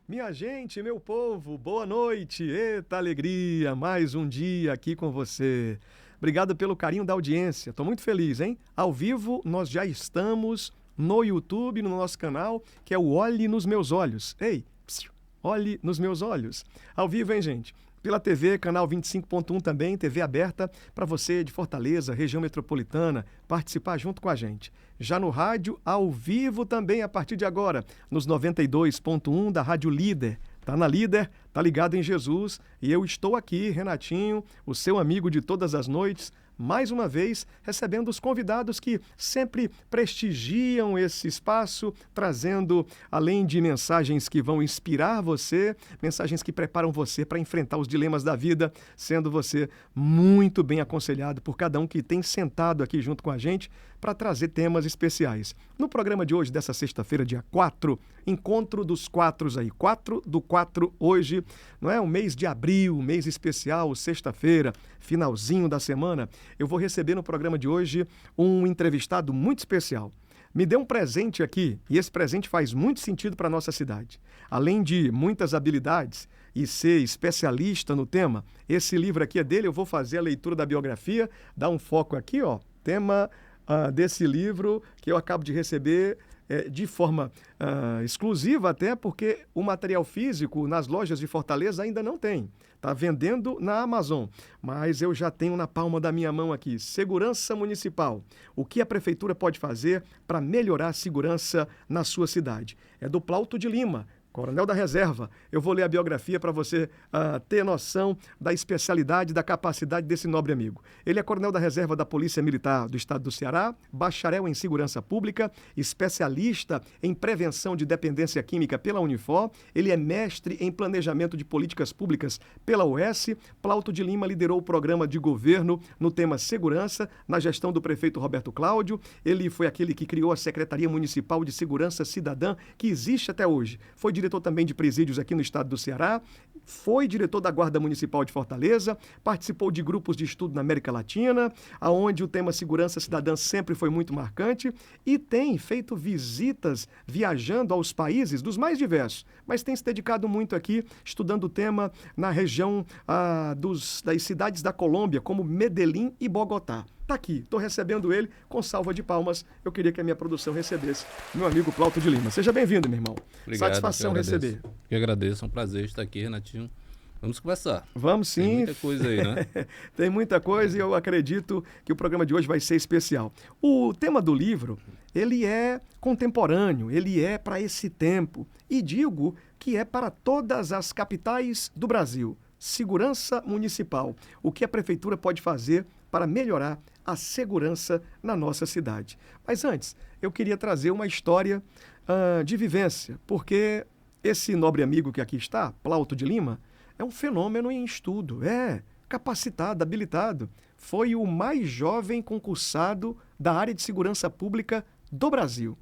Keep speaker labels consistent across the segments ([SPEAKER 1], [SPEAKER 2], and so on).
[SPEAKER 1] Minha gente, meu povo, boa noite, eita alegria, mais um dia aqui com você. Obrigado pelo carinho da audiência, tô muito feliz, hein? Ao vivo, nós já estamos no YouTube, no nosso canal, que é o Olhe nos Meus Olhos. Ei, psiu, olhe nos meus olhos. Ao vivo, hein, gente? Pela TV, canal 25.1 também, TV aberta para você de Fortaleza, região metropolitana, participar junto com a gente. Já no rádio, ao vivo também a partir de agora, nos 92.1 da Rádio Líder. Tá na Líder, tá ligado em Jesus e eu estou aqui, Renatinho, o seu amigo de todas as noites, mais uma vez recebendo os convidados que sempre prestigiam esse espaço, trazendo, além de mensagens que vão inspirar você, mensagens que preparam você para enfrentar os dilemas da vida, sendo você muito bem aconselhado por cada um que tem sentado aqui junto com a gente para trazer temas especiais. No programa de hoje, dessa sexta-feira, dia 4, encontro dos quatros aí, 4 do 4 hoje, não é? O mês de abril, mês especial, sexta-feira, finalzinho da semana, eu vou receber no programa de hoje um entrevistado muito especial. Me deu um presente aqui e esse presente faz muito sentido para a nossa cidade. Além de muitas habilidades e ser especialista no tema, esse livro aqui é dele, eu vou fazer a leitura da biografia, dar um foco aqui, ó, tema desse livro que eu acabo de receber de forma exclusiva até porque o material físico nas lojas de Fortaleza ainda não tem. Está vendendo na Amazon, mas eu já tenho na palma da minha mão aqui. Segurança Municipal. O que a Prefeitura pode fazer para melhorar a segurança na sua cidade? É do Plauto de Lima, Coronel da Reserva. Eu vou ler a biografia para você ter noção da especialidade, da capacidade desse nobre amigo. Ele é Coronel da Reserva da Polícia Militar do Estado do Ceará, bacharel em Segurança Pública, especialista em Prevenção de Dependência Química pela Unifor. Ele é mestre em Planejamento de Políticas Públicas pela UES. Plauto de Lima liderou o programa de governo no tema Segurança, na gestão do prefeito Roberto Cláudio. Ele foi aquele que criou a Secretaria Municipal de Segurança Cidadã, que existe até hoje. Foi diretor também de presídios aqui no estado do Ceará, foi diretor da Guarda Municipal de Fortaleza, participou de grupos de estudo na América Latina, onde o tema segurança cidadã sempre foi muito marcante e tem feito visitas viajando aos países dos mais diversos, mas tem se dedicado muito aqui estudando o tema na região das cidades da Colômbia, como Medellín e Bogotá. Tá aqui, estou recebendo ele com salva de palmas. Eu queria que a minha produção recebesse meu amigo Plauto de Lima. Seja bem-vindo, meu irmão.
[SPEAKER 2] Obrigado,
[SPEAKER 1] Satisfação receber.
[SPEAKER 2] Eu agradeço, é um prazer estar aqui, Renatinho. Vamos conversar.
[SPEAKER 1] Vamos sim.
[SPEAKER 2] Tem muita coisa aí, né?
[SPEAKER 1] Tem muita coisa e eu acredito que o programa de hoje vai ser especial. O tema do livro, ele é contemporâneo, ele é para esse tempo. E digo que é para todas as capitais do Brasil. Segurança municipal. O que a prefeitura pode fazer para melhorar a segurança na nossa cidade. Mas antes, eu queria trazer uma história de vivência, porque esse nobre amigo que aqui está, Plauto de Lima, é um fenômeno em estudo, capacitado, habilitado. Foi o mais jovem concursado da área de segurança pública do Brasil.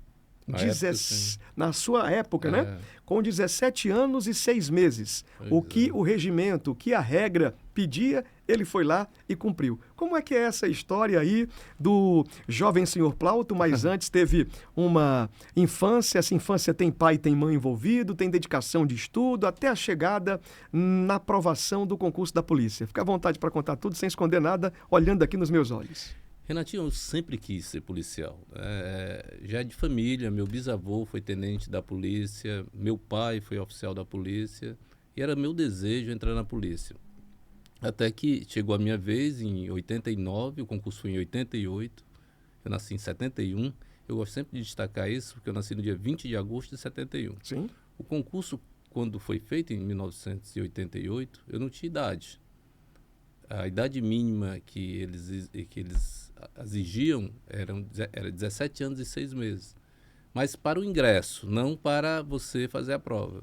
[SPEAKER 1] Na sua época, né? Com 17 anos e 6 meses. O que o regimento, o que a regra pedia, ele foi lá e cumpriu. Como é que é essa história aí do jovem senhor Plauto, mas antes teve uma infância, essa infância tem pai e tem mãe envolvido, tem dedicação de estudo, até a chegada na aprovação do concurso da polícia. Fica à vontade para contar tudo, sem esconder nada, olhando aqui nos meus olhos.
[SPEAKER 2] Renatinho, eu sempre quis ser policial. Já é de família, meu bisavô foi tenente da polícia, meu pai foi oficial da polícia, e era meu desejo entrar na polícia. Até que chegou a minha vez em 89, o concurso foi em 88, eu nasci em 71, eu gosto sempre de destacar isso, porque eu nasci no dia 20 de agosto de 71.
[SPEAKER 1] Sim.
[SPEAKER 2] O concurso, quando foi feito em 1988, eu não tinha idade. A idade mínima que eles exigiam era 17 anos e 6 meses. Mas para o ingresso, não para você fazer a prova.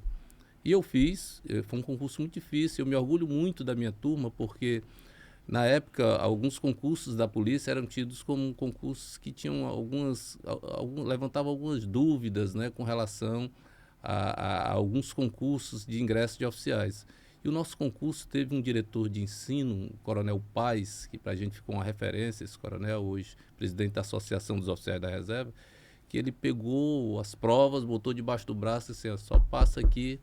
[SPEAKER 2] E eu fiz, foi um concurso muito difícil, eu me orgulho muito da minha turma, porque na época alguns concursos da polícia eram tidos como concursos que tinham levantavam algumas dúvidas, né, com relação a alguns concursos de ingresso de oficiais. E o nosso concurso teve um diretor de ensino, o Coronel Paes, que para a gente ficou uma referência, esse coronel, hoje presidente da Associação dos Oficiais da Reserva, que ele pegou as provas, botou debaixo do braço e disse, só passa aqui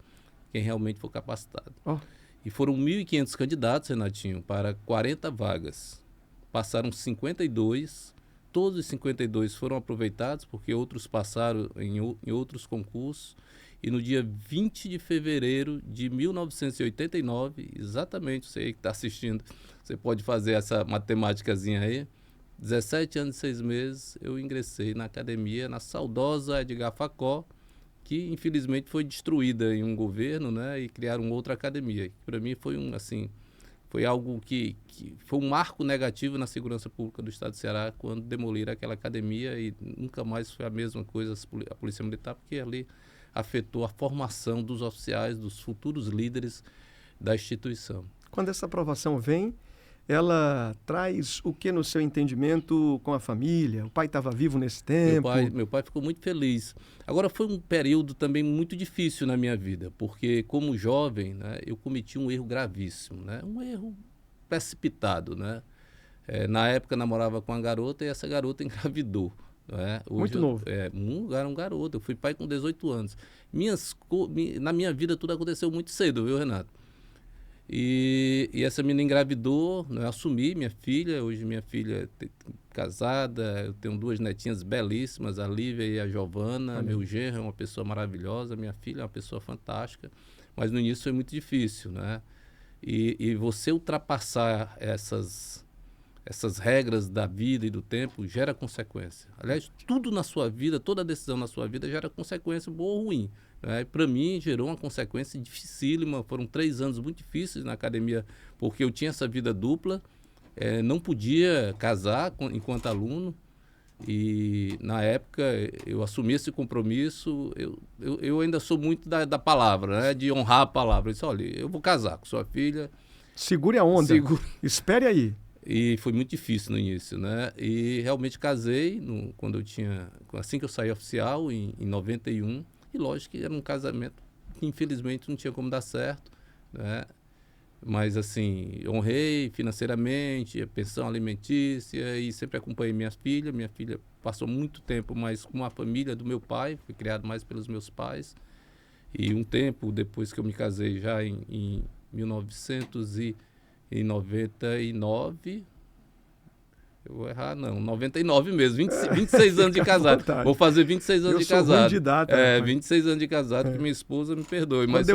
[SPEAKER 2] quem realmente for capacitado.
[SPEAKER 1] Oh.
[SPEAKER 2] E foram 1.500 candidatos, Renatinho, para 40 vagas. Passaram 52, todos os 52 foram aproveitados, porque outros passaram em outros concursos. E no dia 20 de fevereiro de 1989, exatamente, você que está assistindo, você pode fazer essa matemáticazinha aí, 17 anos e 6 meses, eu ingressei na academia, na saudosa Edgar Facó, que infelizmente foi destruída em um governo, né, e criaram outra academia. Para mim foi algo que foi um marco negativo na segurança pública do estado do Ceará, quando demoliram aquela academia, e nunca mais foi a mesma coisa a Polícia Militar, porque ali afetou a formação dos oficiais, dos futuros líderes da instituição.
[SPEAKER 1] Quando essa aprovação vem, ela traz o que no seu entendimento com a família? O pai estava vivo nesse tempo?
[SPEAKER 2] Meu pai ficou muito feliz. Agora, foi um período também muito difícil na minha vida, porque como jovem, né, eu cometi um erro gravíssimo, né, um erro precipitado, né? Na época namorava com uma garota e essa garota engravidou.
[SPEAKER 1] Muito novo.
[SPEAKER 2] Era um garoto, eu fui pai com 18 anos. Na minha vida tudo aconteceu muito cedo, viu, Renato? E essa menina engravidou, né, eu assumi minha filha, hoje minha filha é casada, eu tenho 2 netinhas belíssimas, a Lívia e a Giovana. Meu genro é uma pessoa maravilhosa, minha filha é uma pessoa fantástica, mas no início foi muito difícil, né? E você ultrapassar essas regras da vida e do tempo gera consequência. Aliás, tudo na sua vida, toda decisão na sua vida gera consequência boa ou ruim. Para mim, gerou uma consequência dificílima. Foram 3 anos muito difíceis na academia, porque eu tinha essa vida dupla, não podia casar enquanto aluno, e na época eu assumi esse compromisso. Eu ainda sou muito da palavra, né, de honrar a palavra. Eu disse, olha, eu vou casar com sua filha.
[SPEAKER 1] Segure a onda, espere aí.
[SPEAKER 2] E foi muito difícil no início, né? E realmente casei assim que eu saí oficial, em 91. E lógico que era um casamento que infelizmente não tinha como dar certo, né? Mas assim, honrei financeiramente, a pensão alimentícia, e sempre acompanhei minha filha. Minha filha passou muito tempo mais com a família do meu pai, foi criado mais pelos meus pais. E um tempo depois que eu me casei, já em 1999, eu vou errar, não, 99 mesmo, 26 anos de casado. Vou fazer 26 anos de casado.
[SPEAKER 1] Ruim de data,
[SPEAKER 2] 26 anos de casado, que minha esposa me perdoe. Mas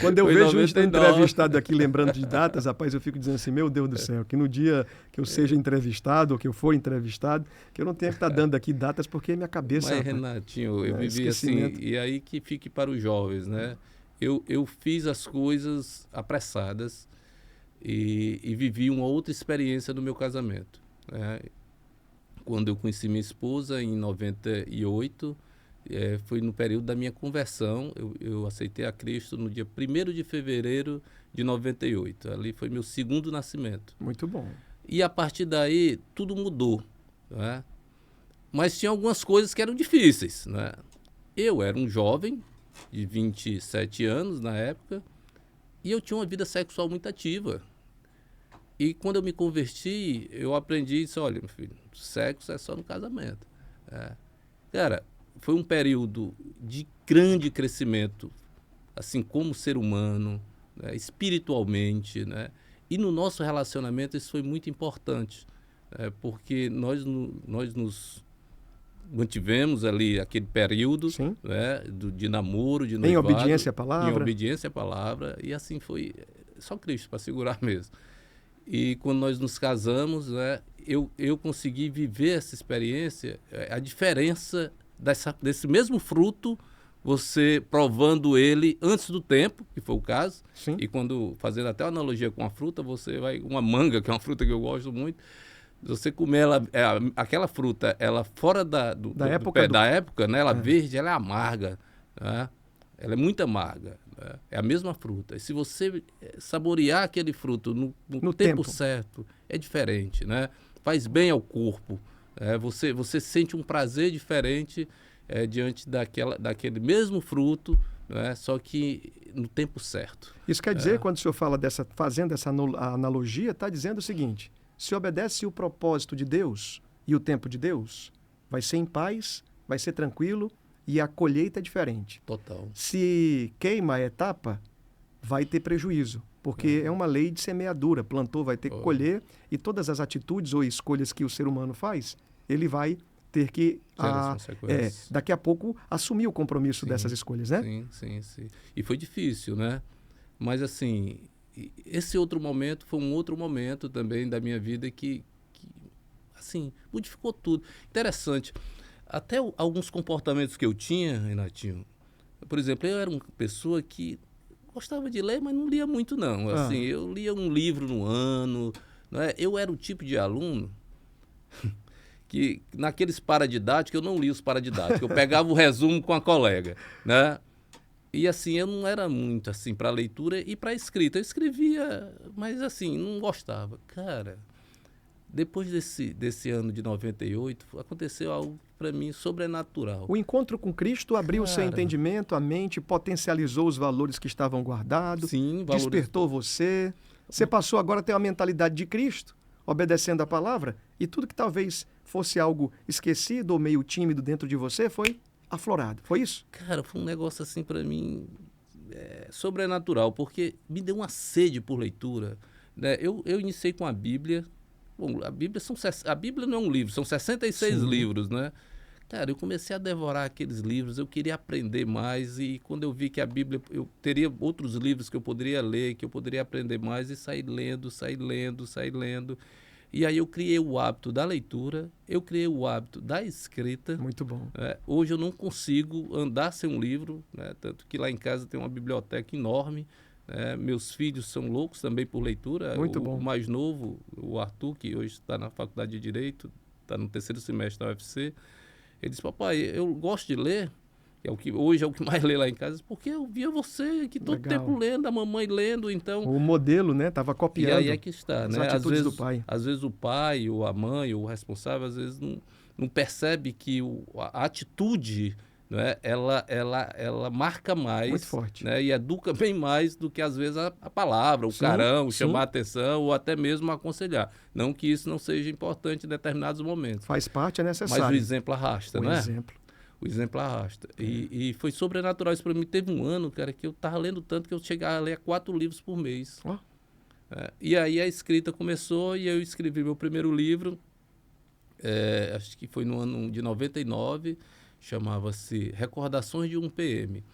[SPEAKER 1] quando eu vejo um entrevistado aqui lembrando de datas, rapaz, eu fico dizendo assim, meu Deus do céu, que no dia que eu seja entrevistado, ou que eu for entrevistado, que eu não tenha que estar dando aqui datas, porque minha cabeça...
[SPEAKER 2] Mas, Renatinho, eu vivi assim, e aí que fique para os jovens, né? Eu fiz as coisas apressadas e vivi uma outra experiência no meu casamento. Quando eu conheci minha esposa, em 98, foi no período da minha conversão. Eu aceitei a Cristo no dia 1º de fevereiro de 98. Ali foi meu segundo nascimento.
[SPEAKER 1] Muito bom.
[SPEAKER 2] E a partir daí, tudo mudou, né? Mas tinha algumas coisas que eram difíceis, né? Eu era um jovem de 27 anos na época, e eu tinha uma vida sexual muito ativa. E quando eu me converti, eu aprendi isso, olha, meu filho, sexo é só no casamento. Cara, foi um período de grande crescimento, assim como ser humano, né, espiritualmente, né? E no nosso relacionamento isso foi muito importante, porque nós nos mantivemos ali aquele período, né, de namoro, de noivado.
[SPEAKER 1] Em obediência à palavra.
[SPEAKER 2] Em obediência à palavra, e assim foi, só Cristo para segurar mesmo. E quando nós nos casamos, né, eu consegui viver essa experiência, a diferença desse mesmo fruto, você provando ele antes do tempo, que foi o caso.
[SPEAKER 1] Sim.
[SPEAKER 2] E quando, fazendo até uma analogia com a fruta, uma manga, que é uma fruta que eu gosto muito, você comer ela, aquela fruta, ela fora da época, né, ela verde, ela é amarga, né? Ela é muito amarga. É a mesma fruta. E se você saborear aquele fruto no tempo certo, é diferente, né? Faz bem ao corpo. Você sente um prazer diferente diante daquele mesmo fruto, né? Só que no tempo certo.
[SPEAKER 1] Isso quer dizer, quando o senhor fala fazendo essa analogia, está dizendo o seguinte: se obedece o propósito de Deus e o tempo de Deus, vai ser em paz, vai ser tranquilo, e a colheita é diferente.
[SPEAKER 2] Total.
[SPEAKER 1] Se queima a etapa, vai ter prejuízo, porque é uma lei de semeadura. Plantou, vai ter que colher, e todas as atitudes ou escolhas que o ser humano faz, ele vai ter que, daqui a pouco, assumir o compromisso dessas escolhas, né?
[SPEAKER 2] Sim. E foi difícil, né? Mas, assim, esse outro momento foi um outro momento também da minha vida que assim, modificou tudo. Interessante. Até alguns comportamentos que eu tinha, Renatinho, por exemplo, eu era uma pessoa que gostava de ler, mas não lia muito, não. Assim, eu lia um livro no ano, não é? Eu era o tipo de aluno que, naqueles paradidáticos, eu não lia os paradidáticos, eu pegava o resumo com a colega, né? E, assim, eu não era muito, assim, para leitura e para escrita. Eu escrevia, mas, assim, não gostava. Cara, depois desse ano de 98, aconteceu algo para mim sobrenatural.
[SPEAKER 1] O encontro com Cristo abriu o seu entendimento, a mente, potencializou os valores que estavam guardados, despertou você. Você passou agora a ter uma mentalidade de Cristo, obedecendo a palavra, e tudo que talvez fosse algo esquecido ou meio tímido dentro de você foi aflorado. Foi isso?
[SPEAKER 2] Cara, foi um negócio assim para mim sobrenatural, porque me deu uma sede por leitura, né? Eu iniciei com a Bíblia. Bom, a Bíblia não é um livro, são 66 livros, né? Cara, eu comecei a devorar aqueles livros, eu queria aprender mais, e quando eu vi que a Bíblia, eu teria outros livros que eu poderia ler, que eu poderia aprender mais, e saí lendo. E aí eu criei o hábito da leitura, eu criei o hábito da escrita.
[SPEAKER 1] Muito bom.
[SPEAKER 2] Hoje eu não consigo andar sem um livro, né? Tanto que lá em casa tem uma biblioteca enorme. Meus filhos são loucos também por leitura.
[SPEAKER 1] Muito bom.
[SPEAKER 2] O mais novo, o Arthur, que hoje está na faculdade de Direito, está no 3º semestre da UFC, ele disse: papai, eu gosto de ler, hoje é o que mais lê lá em casa, porque eu via você aqui todo tempo lendo, a mamãe lendo, então...
[SPEAKER 1] O modelo, né? Estava copiando.
[SPEAKER 2] E aí é que está, né?
[SPEAKER 1] Atitudes do pai.
[SPEAKER 2] Às vezes o pai, ou a mãe, ou o responsável, às vezes não percebe que a atitude, né, ela marca mais.
[SPEAKER 1] Muito forte.
[SPEAKER 2] Né, e educa bem mais do que, às vezes, a palavra, o carão, chamar a atenção, ou até mesmo aconselhar. Não que isso não seja importante em determinados momentos.
[SPEAKER 1] Faz parte, é necessário.
[SPEAKER 2] Mas o exemplo arrasta, né? O exemplo arrasta. E foi sobrenatural isso para mim. Teve um ano, cara, que eu estava lendo tanto que eu chegava a ler 4 livros por mês. E aí a escrita começou e eu escrevi meu primeiro livro, acho que foi no ano de 99, chamava-se Recordações de um PM.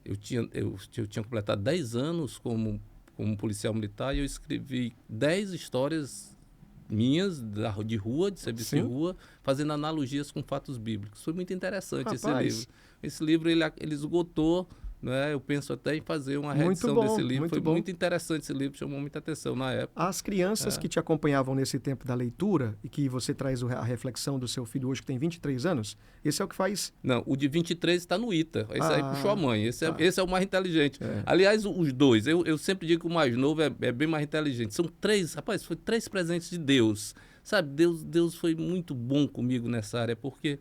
[SPEAKER 2] Eu tinha completado 10 anos como policial militar e eu escrevi 10 histórias minhas de rua, de serviço de rua, fazendo analogias com fatos bíblicos. Foi muito interessante esse livro. Esse livro ele esgotou, né? Eu penso até em fazer uma reedição desse livro. Foi muito interessante esse livro, chamou muita atenção na época.
[SPEAKER 1] As crianças que te acompanhavam nesse tempo da leitura e que você traz a reflexão do seu filho hoje, que tem 23 anos, esse é o que faz...
[SPEAKER 2] Não, o de 23 está no ITA. Esse aí puxou a mãe. Esse é o mais inteligente. Aliás, os dois. Eu sempre digo que o mais novo é bem mais inteligente. São 3, rapaz, foi 3 presentes de Deus. Sabe, Deus foi muito bom comigo nessa área, porque...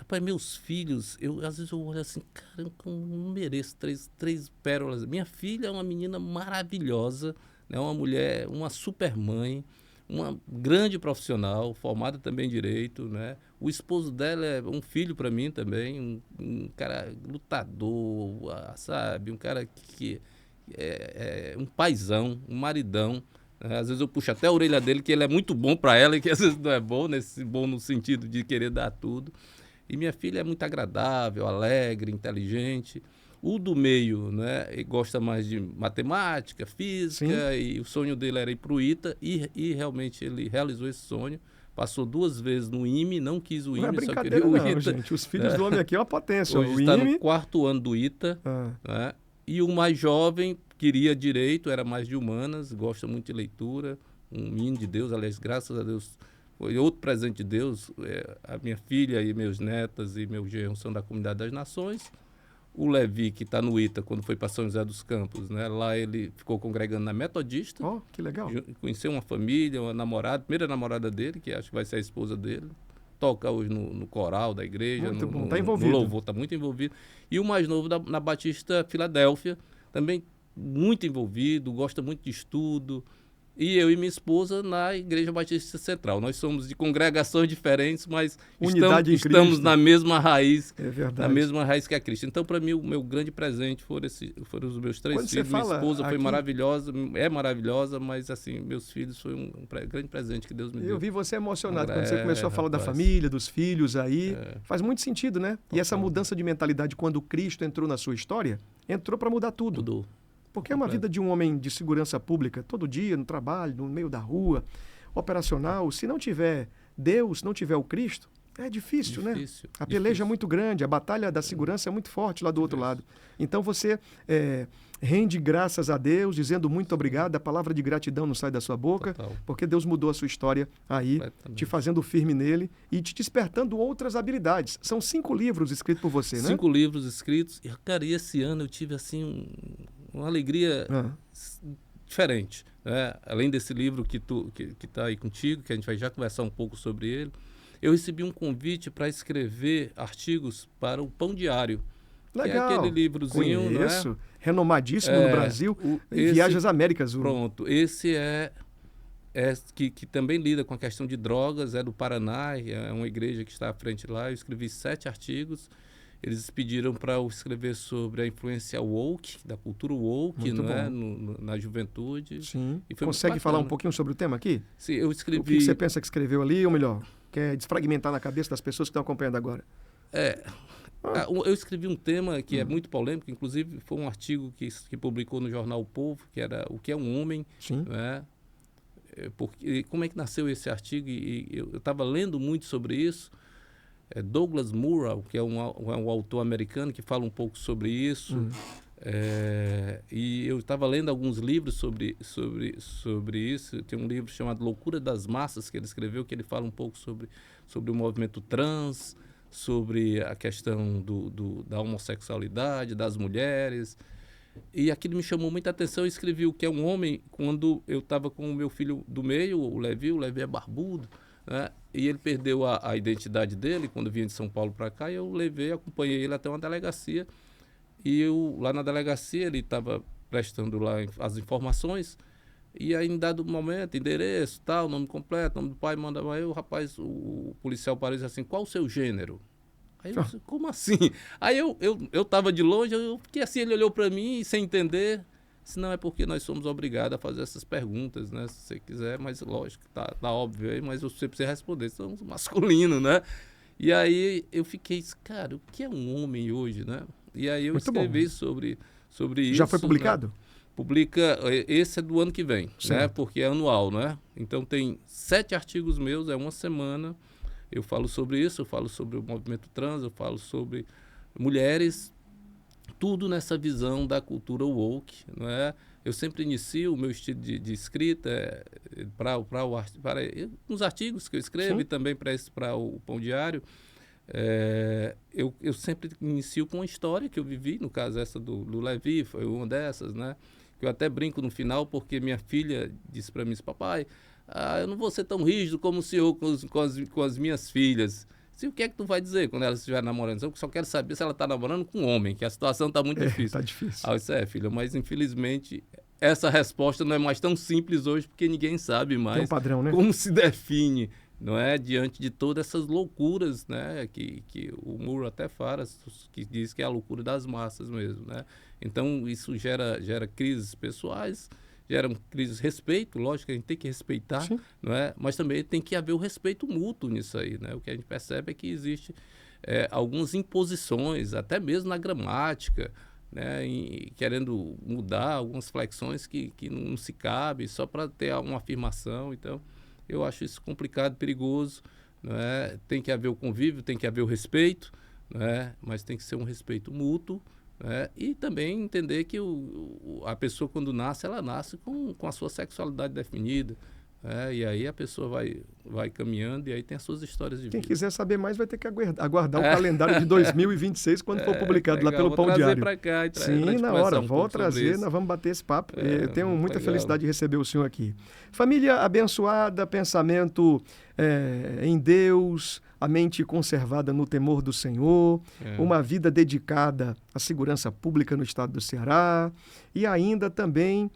[SPEAKER 2] Rapaz, meus filhos, às vezes eu olho assim, cara, eu não mereço 3 pérolas. Minha filha é uma menina maravilhosa, né? Uma mulher, uma super mãe, uma grande profissional, formada também em Direito, né? O esposo dela é um filho para mim também, um cara lutador, sabe? Um cara que é um paizão, um maridão. Às vezes eu puxo até a orelha dele, que ele é muito bom para ela e que às vezes não é bom, bom no sentido de querer dar tudo. E minha filha é muito agradável, alegre, inteligente. O do meio, né, gosta mais de matemática, física, e o sonho dele era ir para o ITA, e realmente ele realizou esse sonho. Passou 2 vezes no IME, não quis o IME, só queria o ITA.
[SPEAKER 1] Gente, os filhos do homem aqui é uma potência.
[SPEAKER 2] Hoje está no 4º ano do ITA, né, e o mais jovem queria Direito, era mais de humanas, gosta muito de leitura, um menino de Deus, aliás, graças a Deus... Foi outro presente de Deus. A minha filha e meus netas e meu genro são da Comunidade das Nações. O Levi, que está no ITA, quando foi para São José dos Campos, né? Lá ele ficou congregando na Metodista.
[SPEAKER 1] Oh, que legal.
[SPEAKER 2] Conheceu uma família, uma namorada, primeira namorada dele, que acho que vai ser a esposa dele. Toca hoje no coral da igreja.
[SPEAKER 1] Muito bom, está envolvido.
[SPEAKER 2] No louvor, está muito envolvido. E o mais novo na Batista Filadélfia, também muito envolvido, gosta muito de estudo. e eu e minha esposa na Igreja Batista Central. Nós somos de congregações diferentes, mas
[SPEAKER 1] Unidade em
[SPEAKER 2] estamos
[SPEAKER 1] Cristo.
[SPEAKER 2] na mesma raiz,
[SPEAKER 1] É verdade.
[SPEAKER 2] na mesma raiz que a Cristo. Então, para mim, o meu grande presente foram os meus 3
[SPEAKER 1] Quando você
[SPEAKER 2] filhos. Minha
[SPEAKER 1] fala
[SPEAKER 2] esposa foi
[SPEAKER 1] aqui-
[SPEAKER 2] maravilhosa, é maravilhosa, mas assim, meus filhos foi um grande presente que Deus me deu.
[SPEAKER 1] Eu vi você emocionado quando você
[SPEAKER 2] É,
[SPEAKER 1] começou a falar da
[SPEAKER 2] rapaz.
[SPEAKER 1] família, dos filhos aí. Faz muito sentido, né? E essa mudança de mentalidade, quando Cristo entrou na sua história, entrou para mudar tudo.
[SPEAKER 2] Mudou.
[SPEAKER 1] Porque é uma vida de um homem de segurança pública, todo dia, no trabalho, no meio da rua, operacional. Se não tiver Deus, não tiver o Cristo, é difícil, né? A peleja é muito grande, a batalha da segurança é muito forte lá do outro lado. Então você rende graças a Deus, dizendo muito obrigado, a palavra de gratidão não sai da sua boca,
[SPEAKER 2] Total.
[SPEAKER 1] porque Deus mudou a sua história aí, te fazendo firme nele e te despertando outras habilidades. São 5 livros escritos por você, né?
[SPEAKER 2] 5 livros escritos. E, cara, e esse ano eu tive assim uma alegria diferente, né? Além desse livro que está aí contigo, que a gente vai já conversar um pouco sobre ele, eu recebi um convite para escrever artigos para o Pão Diário.
[SPEAKER 1] Legal.
[SPEAKER 2] Que é aquele livrozinho,
[SPEAKER 1] conheço,
[SPEAKER 2] né?
[SPEAKER 1] Renomadíssimo no Brasil, Viagem às Américas.
[SPEAKER 2] Pronto, esse que também lida com a questão de drogas, é do Paraná, é uma igreja que está à frente lá. Eu escrevi 7 artigos. Eles pediram para eu escrever sobre a influência woke, da cultura woke, não é? Na juventude.
[SPEAKER 1] Sim.
[SPEAKER 2] E foi
[SPEAKER 1] consegue falar um pouquinho sobre o tema aqui?
[SPEAKER 2] Sim, eu escrevi...
[SPEAKER 1] O que você pensa que escreveu ali, ou melhor, quer desfragmentar na cabeça das pessoas que estão acompanhando agora?
[SPEAKER 2] Eu escrevi um tema que é muito polêmico, inclusive foi um artigo que publicou no jornal O Povo, que era O que é um Homem.
[SPEAKER 1] Sim.
[SPEAKER 2] Né? Porque, como é que nasceu esse artigo? E eu estava lendo muito sobre isso. Douglas Murrow, que é um autor americano que fala um pouco sobre isso. E eu estava lendo alguns livros sobre isso. Tem um livro chamado Loucura das Massas, que ele escreveu, que ele fala um pouco sobre o movimento trans, sobre a questão da homossexualidade, das mulheres. E aquilo me chamou muita atenção. Eu escrevi O que é um Homem quando eu estava com o meu filho do meio, o Levi é barbudo, né? E ele perdeu a identidade dele quando vinha de São Paulo para cá, e eu acompanhei ele até uma delegacia. E lá na delegacia ele estava prestando lá as informações, e aí em dado momento, endereço, tal, nome completo, nome do pai, manda aí o policial parou e disse assim: qual o seu gênero? Aí eu disse: como assim? Aí eu estava de longe, eu fiquei assim, ele olhou para mim sem entender. Se não, é porque nós somos obrigados a fazer essas perguntas, né? Se você quiser, mas lógico, tá óbvio aí, mas você precisa responder, somos masculinos, né? E aí eu fiquei, cara, o que é um homem hoje, né? E aí eu escrevi sobre isso.
[SPEAKER 1] Já foi publicado?
[SPEAKER 2] Né? Publica, esse é do ano que vem, né? Porque é anual, né? Então tem 7 artigos meus, é uma semana. Eu falo sobre isso, eu falo sobre o movimento trans, eu falo sobre mulheres, tudo nessa visão da cultura woke, não é? Eu sempre inicio o meu estilo de escrita para uns artigos que eu escrevo. Sim. E também para o Pão Diário. Eu sempre inicio com uma história que eu vivi, no caso essa do Levi, foi uma dessas, né? Que eu até brinco no final, porque minha filha disse para mim: papai, eu não vou ser tão rígido como o senhor com as minhas filhas. O que é que tu vai dizer quando ela estiver namorando? Eu só quero saber se ela está namorando com um homem, que a situação está muito difícil.
[SPEAKER 1] Está difícil.
[SPEAKER 2] Isso filha, mas infelizmente essa resposta não é mais tão simples hoje, porque ninguém sabe mais
[SPEAKER 1] tem um padrão, né?
[SPEAKER 2] Como se define, não é? Diante de todas essas loucuras, né? Que o Murrow até fala, que diz que é a loucura das massas mesmo, né? Então isso gera crises pessoais, gera crises de respeito, lógico que a gente tem que respeitar, sim, não é? Mas também tem que haver o respeito mútuo nisso aí, né? O que a gente percebe é que existe algumas imposições, até mesmo na gramática, né? Querendo mudar algumas flexões que não se cabe, só para ter uma afirmação. Então, eu acho isso complicado, perigoso, não é? Tem que haver o convívio, tem que haver o respeito, não é? Mas tem que ser um respeito mútuo. E também entender que a pessoa, quando nasce, ela nasce com a sua sexualidade definida. E aí a pessoa vai caminhando e aí tem as suas histórias de vida.
[SPEAKER 1] Quem quiser saber mais vai ter que aguardar o calendário de 2026, quando for publicado lá pelo Pão Diário.
[SPEAKER 2] Pra cá,
[SPEAKER 1] sim, na hora, vou trazer, nós vamos bater esse papo. Eu tenho muita felicidade de receber o senhor aqui. Família abençoada, pensamento em Deus, a mente conservada no temor do Senhor, uma vida dedicada à segurança pública no estado do Ceará e ainda também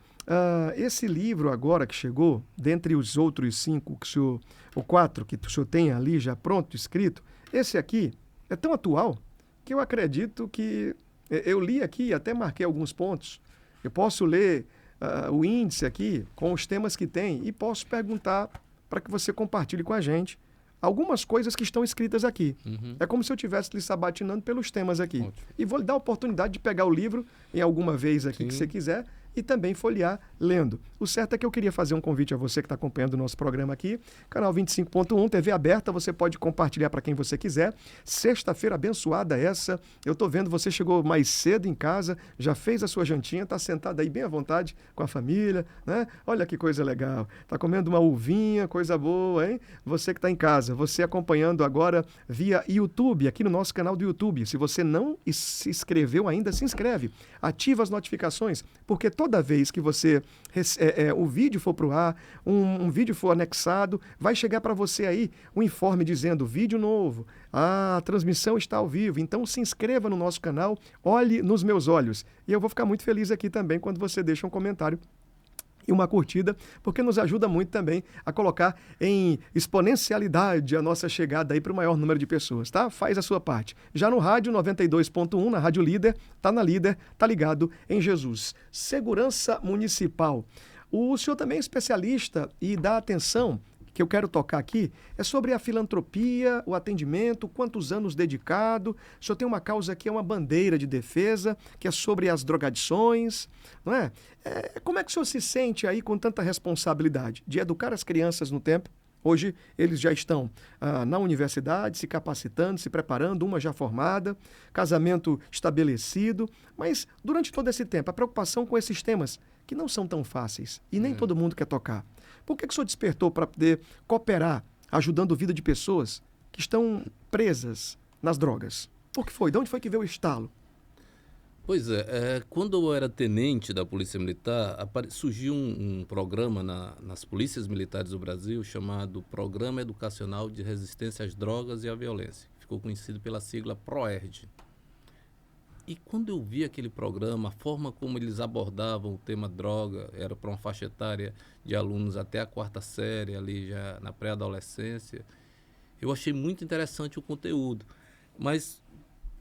[SPEAKER 1] Esse livro agora que chegou, dentre os outros 5 que o senhor, ou 4 que o senhor tem ali já pronto, escrito, esse aqui é tão atual que eu acredito que eu li aqui e até marquei alguns pontos. Eu posso ler o índice aqui com os temas que tem e posso perguntar para que você compartilhe com a gente algumas coisas que estão escritas aqui.
[SPEAKER 2] Uhum.
[SPEAKER 1] É como se eu estivesse lhe sabatinando pelos temas aqui.
[SPEAKER 2] Ótimo.
[SPEAKER 1] E vou lhe dar a oportunidade de pegar o livro em alguma vez aqui que você quiser e também folhear lendo. O certo é que eu queria fazer um convite a você que está acompanhando o nosso programa aqui, canal 25.1, TV aberta, você pode compartilhar para quem você quiser. Sexta-feira abençoada essa, eu estou vendo, você chegou mais cedo em casa, já fez a sua jantinha, está sentado aí bem à vontade com a família, né? Olha que coisa legal, está comendo uma uvinha, coisa boa, hein? Você que está em casa, você acompanhando agora via YouTube, aqui no nosso canal do YouTube. Se você não se inscreveu ainda, se inscreve, ativa as notificações, porque toda vez que você o vídeo for para o ar, um vídeo for anexado, vai chegar para você aí um informe dizendo vídeo novo, a transmissão está ao vivo, então se inscreva no nosso canal, olhe nos meus olhos. E eu vou ficar muito feliz aqui também quando você deixa um comentário e uma curtida, porque nos ajuda muito também a colocar em exponencialidade a nossa chegada aí para o maior número de pessoas, tá? Faz a sua parte. Já no rádio 92.1, na Rádio Líder, tá na Líder, tá ligado em Jesus. Segurança Municipal. O senhor também é especialista e dá atenção que eu quero tocar aqui é sobre a filantropia, o atendimento, quantos anos dedicado. O senhor tem uma causa que é uma bandeira de defesa, que é sobre as drogadições, não é? Como é que o senhor se sente aí com tanta responsabilidade de educar as crianças no tempo? Hoje eles já estão na universidade, se capacitando, se preparando, uma já formada, casamento estabelecido, mas durante todo esse tempo, a preocupação com esses temas que não são tão fáceis e nem todo mundo quer tocar. Por que o senhor despertou para poder cooperar, ajudando a vida de pessoas que estão presas nas drogas? Por que foi? De onde foi que veio o estalo?
[SPEAKER 2] Pois é, quando eu era tenente da Polícia Militar, surgiu um programa nas polícias militares do Brasil chamado Programa Educacional de Resistência às Drogas e à Violência. Ficou conhecido pela sigla PROERD. E quando eu vi aquele programa, a forma como eles abordavam o tema droga, era para uma faixa etária de alunos até a 4ª série, ali já na pré-adolescência, eu achei muito interessante o conteúdo. Mas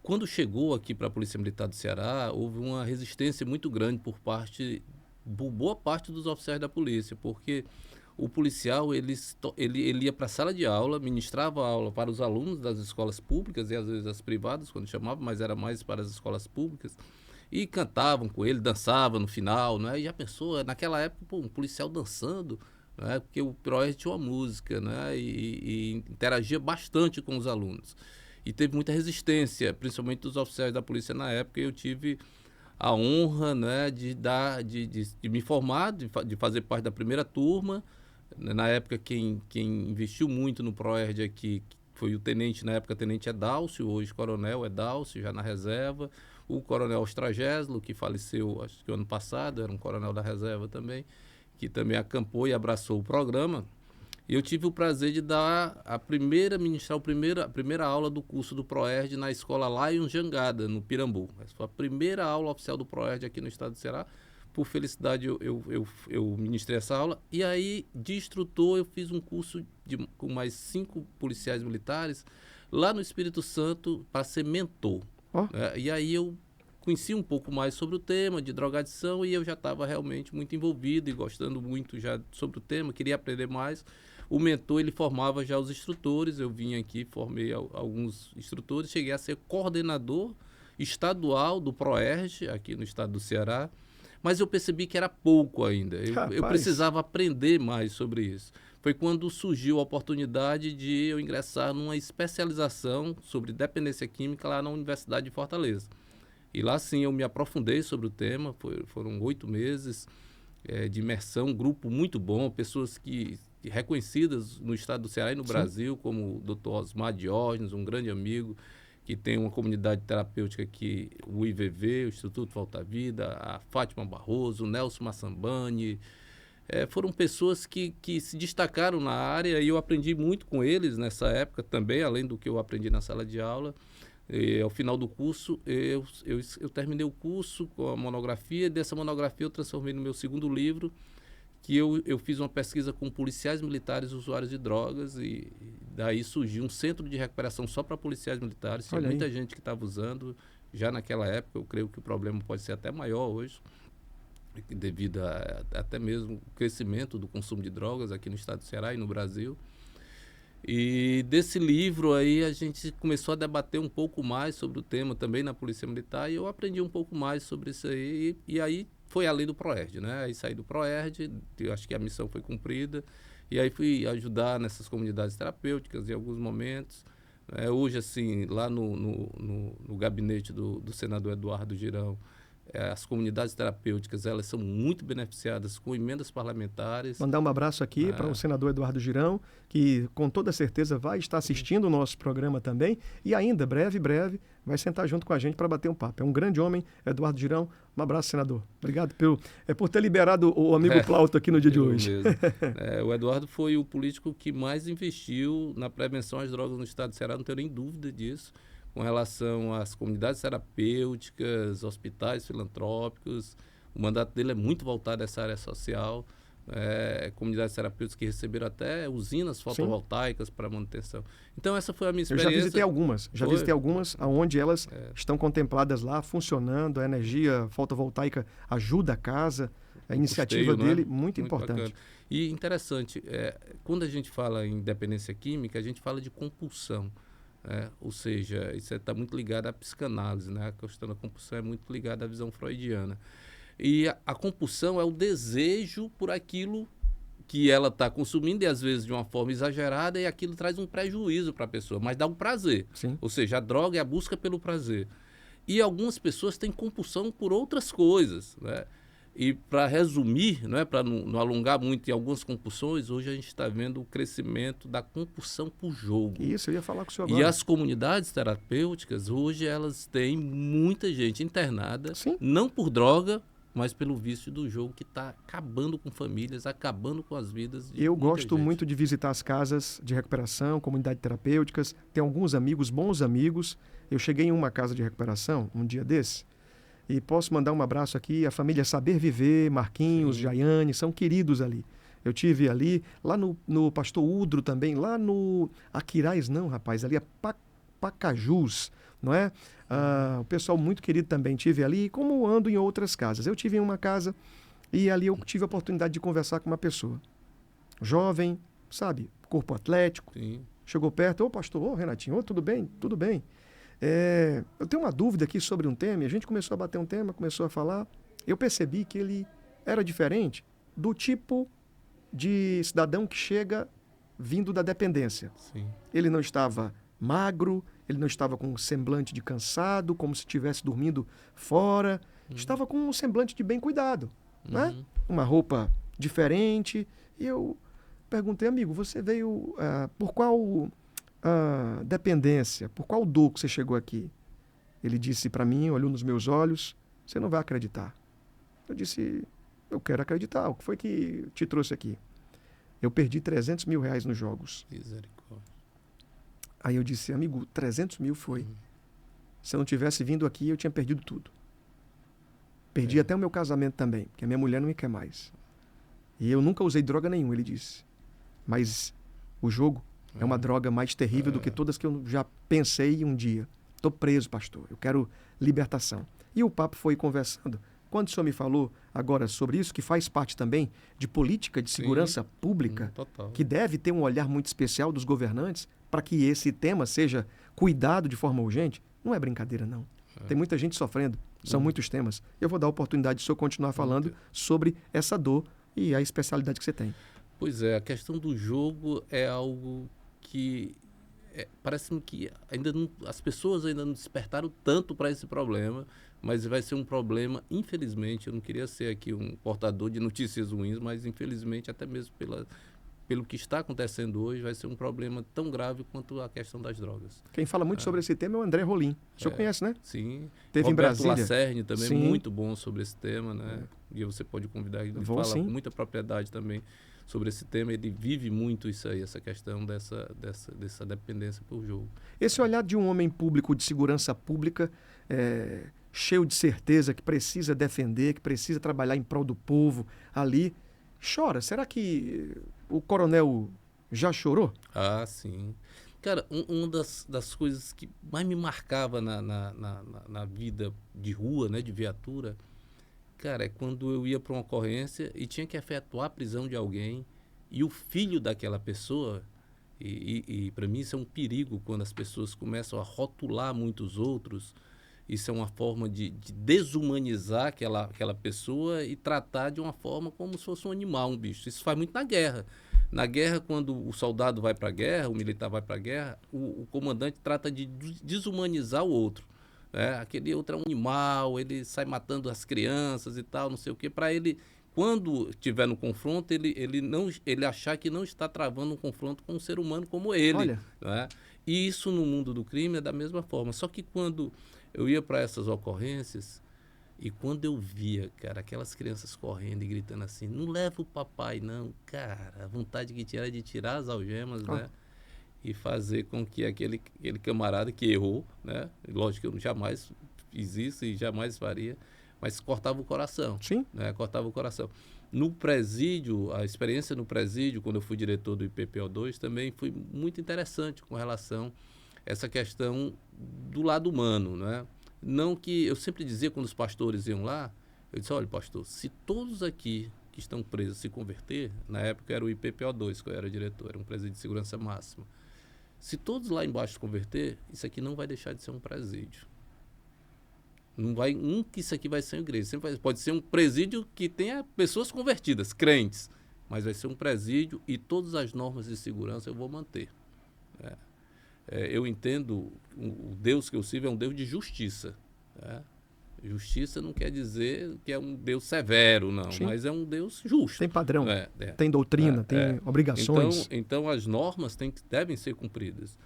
[SPEAKER 2] quando chegou aqui para a Polícia Militar do Ceará, houve uma resistência muito grande por boa parte dos oficiais da polícia, porque o policial ele ia para a sala de aula, ministrava aula para os alunos das escolas públicas e às vezes as privadas, quando chamavam, mas era mais para as escolas públicas, e cantavam com ele, dançavam no final, né? E já pensou, naquela época, um policial dançando, né? Porque o PROERD tinha uma música, né? E interagia bastante com os alunos. E teve muita resistência, principalmente dos oficiais da polícia na época, e eu tive a honra, né, de me formar, de fazer parte da primeira turma. Na época, quem investiu muito no PROERD aqui foi o tenente, na época, tenente Edálcio, hoje coronel Edálcio, já na reserva. O coronel Ostragésilo, que faleceu, acho que ano passado, era um coronel da reserva também, que também acampou e abraçou o programa. E eu tive o prazer de ministrar a primeira aula do curso do PROERD na escola Lions Jangada, no Pirambu. Essa foi a primeira aula oficial do PROERD aqui no estado do Ceará. Por felicidade, eu ministrei essa aula. E aí, de instrutor, eu fiz um curso com mais 5 policiais militares lá no Espírito Santo para ser mentor. E aí eu conheci um pouco mais sobre o tema de drogadição e eu já estava realmente muito envolvido e gostando muito já sobre o tema, queria aprender mais. O mentor, ele formava já os instrutores, eu vim aqui, formei alguns instrutores, cheguei a ser coordenador estadual do PROERD aqui no estado do Ceará, mas eu percebi que era pouco ainda, eu precisava aprender mais sobre isso. Foi quando surgiu a oportunidade de eu ingressar numa especialização sobre dependência química lá na Universidade de Fortaleza. E lá sim eu me aprofundei sobre o tema, foram 8 meses de imersão, um grupo muito bom, pessoas reconhecidas no estado do Ceará e no Brasil, como o Dr. Osmar Diógenes, um grande amigo, que tem uma comunidade terapêutica aqui, o IVV, o Instituto Volta à Vida, a Fátima Barroso, o Nelson Massambani. Foram pessoas que se destacaram na área e eu aprendi muito com eles nessa época também, além do que eu aprendi na sala de aula. E, ao final do curso, eu terminei o curso com a monografia, e dessa monografia eu transformei no meu segundo livro, que eu fiz uma pesquisa com policiais militares usuários de drogas, e daí surgiu um centro de recuperação só para policiais militares. Tinha muita gente que estava usando já naquela época. Eu creio que o problema pode ser até maior hoje, devido até mesmo o crescimento do consumo de drogas aqui no estado do Ceará e no Brasil. E desse livro aí a gente começou a debater um pouco mais sobre o tema também na Polícia Militar, e eu aprendi um pouco mais sobre isso aí, e aí foi além do PROERD, né? Aí saí do PROERD, eu acho que a missão foi cumprida, e aí fui ajudar nessas comunidades terapêuticas em alguns momentos. Hoje, assim, lá no gabinete do senador Eduardo Girão, as comunidades terapêuticas, elas são muito beneficiadas com emendas parlamentares.
[SPEAKER 1] Mandar um abraço aqui para o senador Eduardo Girão, que com toda certeza vai estar assistindo o nosso programa também, e ainda, breve, vai sentar junto com a gente para bater um papo. É um grande homem, Eduardo Girão. Um abraço, senador. Obrigado por ter liberado o amigo Plauto aqui no dia de hoje.
[SPEAKER 2] Mesmo. O Eduardo foi o político que mais investiu na prevenção às drogas no estado do Ceará, não tenho nem dúvida disso, com relação às comunidades terapêuticas, hospitais filantrópicos. O mandato dele é muito voltado a essa área social. Comunidades terapêuticas que receberam até usinas fotovoltaicas para manutenção. Então, essa foi a minha experiência.
[SPEAKER 1] Eu já visitei algumas onde elas estão contempladas lá, funcionando. A energia fotovoltaica ajuda a casa. A iniciativa dele, muito importante.
[SPEAKER 2] Bacana. E interessante, quando a gente fala em dependência química, a gente fala de compulsão. Ou seja, isso está muito ligado à psicanálise, né? A questão da compulsão é muito ligada à visão freudiana. E a compulsão é o desejo por aquilo que ela está consumindo, e às vezes de uma forma exagerada, e aquilo traz um prejuízo para a pessoa, mas dá um prazer.
[SPEAKER 1] Sim.
[SPEAKER 2] Ou seja, a droga é a busca pelo prazer. E algumas pessoas têm compulsão por outras coisas, né? E para resumir, para não alongar muito em algumas compulsões, hoje a gente está vendo o crescimento da compulsão por jogo.
[SPEAKER 1] Isso, eu ia falar com o senhor agora.
[SPEAKER 2] E as comunidades terapêuticas, hoje elas têm muita gente internada,
[SPEAKER 1] Sim.
[SPEAKER 2] Não por droga, mas pelo vício do jogo, que está acabando com famílias, acabando com as vidas de
[SPEAKER 1] Eu
[SPEAKER 2] muita
[SPEAKER 1] gosto
[SPEAKER 2] gente.
[SPEAKER 1] muito de visitar as casas de recuperação, comunidades terapêuticas. Tem alguns amigos, bons amigos. Eu cheguei em uma casa de recuperação um dia desse, e posso mandar um abraço aqui à família Saber Viver, Marquinhos,
[SPEAKER 2] Sim.
[SPEAKER 1] Jaiane, são queridos ali. Eu tive ali, lá no Pastor Udro também, lá no Aquiraz não, rapaz, ali é Pacajus, não é? O pessoal muito querido também tive ali, como ando em outras casas. Eu tive em uma casa e ali eu tive a oportunidade de conversar com uma pessoa. Jovem, sabe, corpo atlético.
[SPEAKER 2] Sim.
[SPEAKER 1] Chegou perto, pastor, Renatinho, tudo bem? Tudo bem. Eu tenho uma dúvida aqui sobre um tema, e a gente começou a bater um tema, começou a falar. Eu percebi que ele era diferente do tipo de cidadão que chega vindo da dependência.
[SPEAKER 2] Sim.
[SPEAKER 1] Ele não estava magro, ele não estava com um semblante de cansado, como se estivesse dormindo fora. Estava com um semblante de bem cuidado, né? Uma roupa diferente. E eu perguntei, amigo, você veio por qual dependência, por qual dor que você chegou aqui? Ele disse para mim, olhou nos meus olhos, você não vai acreditar. Eu disse, eu quero acreditar, o que foi que te trouxe aqui? Eu perdi 300 mil reais nos jogos.
[SPEAKER 2] Misericórdia.
[SPEAKER 1] Aí eu disse, amigo, 300 mil foi. Se eu não tivesse vindo aqui, eu tinha perdido tudo. Perdi até o meu casamento também, porque a minha mulher não me quer mais. E eu nunca usei droga nenhuma, ele disse. Mas o jogo é uma droga mais terrível do que todas que eu já pensei um dia. Estou preso, pastor, eu quero libertação. E o papo foi conversando. Quando o senhor me falou agora sobre isso, que faz parte também de política de segurança pública,
[SPEAKER 2] Total.
[SPEAKER 1] que deve ter um olhar muito especial dos governantes para que esse tema seja cuidado de forma urgente, não é brincadeira, não. Tem muita gente sofrendo, são muitos temas. Eu vou dar a oportunidade de o senhor continuar falando sobre essa dor e a especialidade que você tem.
[SPEAKER 2] Pois é, a questão do jogo é algo que parece-me que as pessoas ainda não despertaram tanto para esse problema, mas vai ser um problema, infelizmente, eu não queria ser aqui um portador de notícias ruins, mas infelizmente até mesmo pelo que está acontecendo hoje, vai ser um problema tão grave quanto a questão das drogas.
[SPEAKER 1] Quem fala muito sobre esse tema é o André Rolim. O senhor conhece, né?
[SPEAKER 2] Sim.
[SPEAKER 1] Teve
[SPEAKER 2] Roberto
[SPEAKER 1] em Brasília.
[SPEAKER 2] Lacerne também,
[SPEAKER 1] Sim.
[SPEAKER 2] muito bom sobre esse tema, né? E você pode convidar ele, ele fala
[SPEAKER 1] sim.
[SPEAKER 2] com muita propriedade também sobre esse tema, ele vive muito isso aí, essa questão dessa dependência por jogo.
[SPEAKER 1] Esse olhar de um homem público, de segurança pública, cheio de certeza, que precisa defender, que precisa trabalhar em prol do povo ali, chora. Será que o coronel já chorou?
[SPEAKER 2] Ah, sim. Cara, uma das coisas que mais me marcava na vida de rua, né, de viatura, cara, é quando eu ia para uma ocorrência e tinha que efetuar a prisão de alguém e o filho daquela pessoa, e para mim isso é um perigo quando as pessoas começam a rotular muitos outros. Isso é uma forma de desumanizar aquela pessoa e tratar de uma forma como se fosse um animal, um bicho. Isso faz muito na guerra. Na guerra, quando o soldado vai para a guerra, o militar vai para a guerra, o comandante trata de desumanizar o outro. Né? Aquele outro é um animal, ele sai matando as crianças e tal, não sei o quê, para ele, quando estiver no confronto, ele achar que não está travando um confronto com um ser humano como ele.
[SPEAKER 1] Olha.
[SPEAKER 2] Né? E isso no mundo do crime é da mesma forma. Só que quando eu ia para essas ocorrências e quando eu via, cara, aquelas crianças correndo e gritando assim, não leva o papai não, cara, a vontade que tinha era de tirar as algemas, né? E fazer com que aquele camarada que errou, né? Lógico que eu jamais fiz isso e jamais faria, mas cortava o coração.
[SPEAKER 1] Sim.
[SPEAKER 2] Né? Cortava o coração. No presídio, a experiência no presídio, quando eu fui diretor do IPPO2, também foi muito interessante com relação a essa questão do lado humano, né? Não que eu sempre dizia quando os pastores iam lá, eu disse, olha, pastor, se todos aqui que estão presos se converter, na época era o IPPO2 que eu era diretor, era um presídio de segurança máxima. Se todos lá embaixo se converter, isso aqui não vai deixar de ser um presídio. Não vai, que isso aqui vai ser uma igreja. Sempre pode ser um presídio que tenha pessoas convertidas, crentes, mas vai ser um presídio e todas as normas de segurança eu vou manter. Eu entendo, o Deus que eu sirvo é um Deus de justiça. Né? Justiça não quer dizer que é um Deus severo, não,
[SPEAKER 1] Sim.
[SPEAKER 2] mas é um Deus justo.
[SPEAKER 1] Tem padrão, tem doutrina, tem obrigações.
[SPEAKER 2] Então as normas devem ser cumpridas.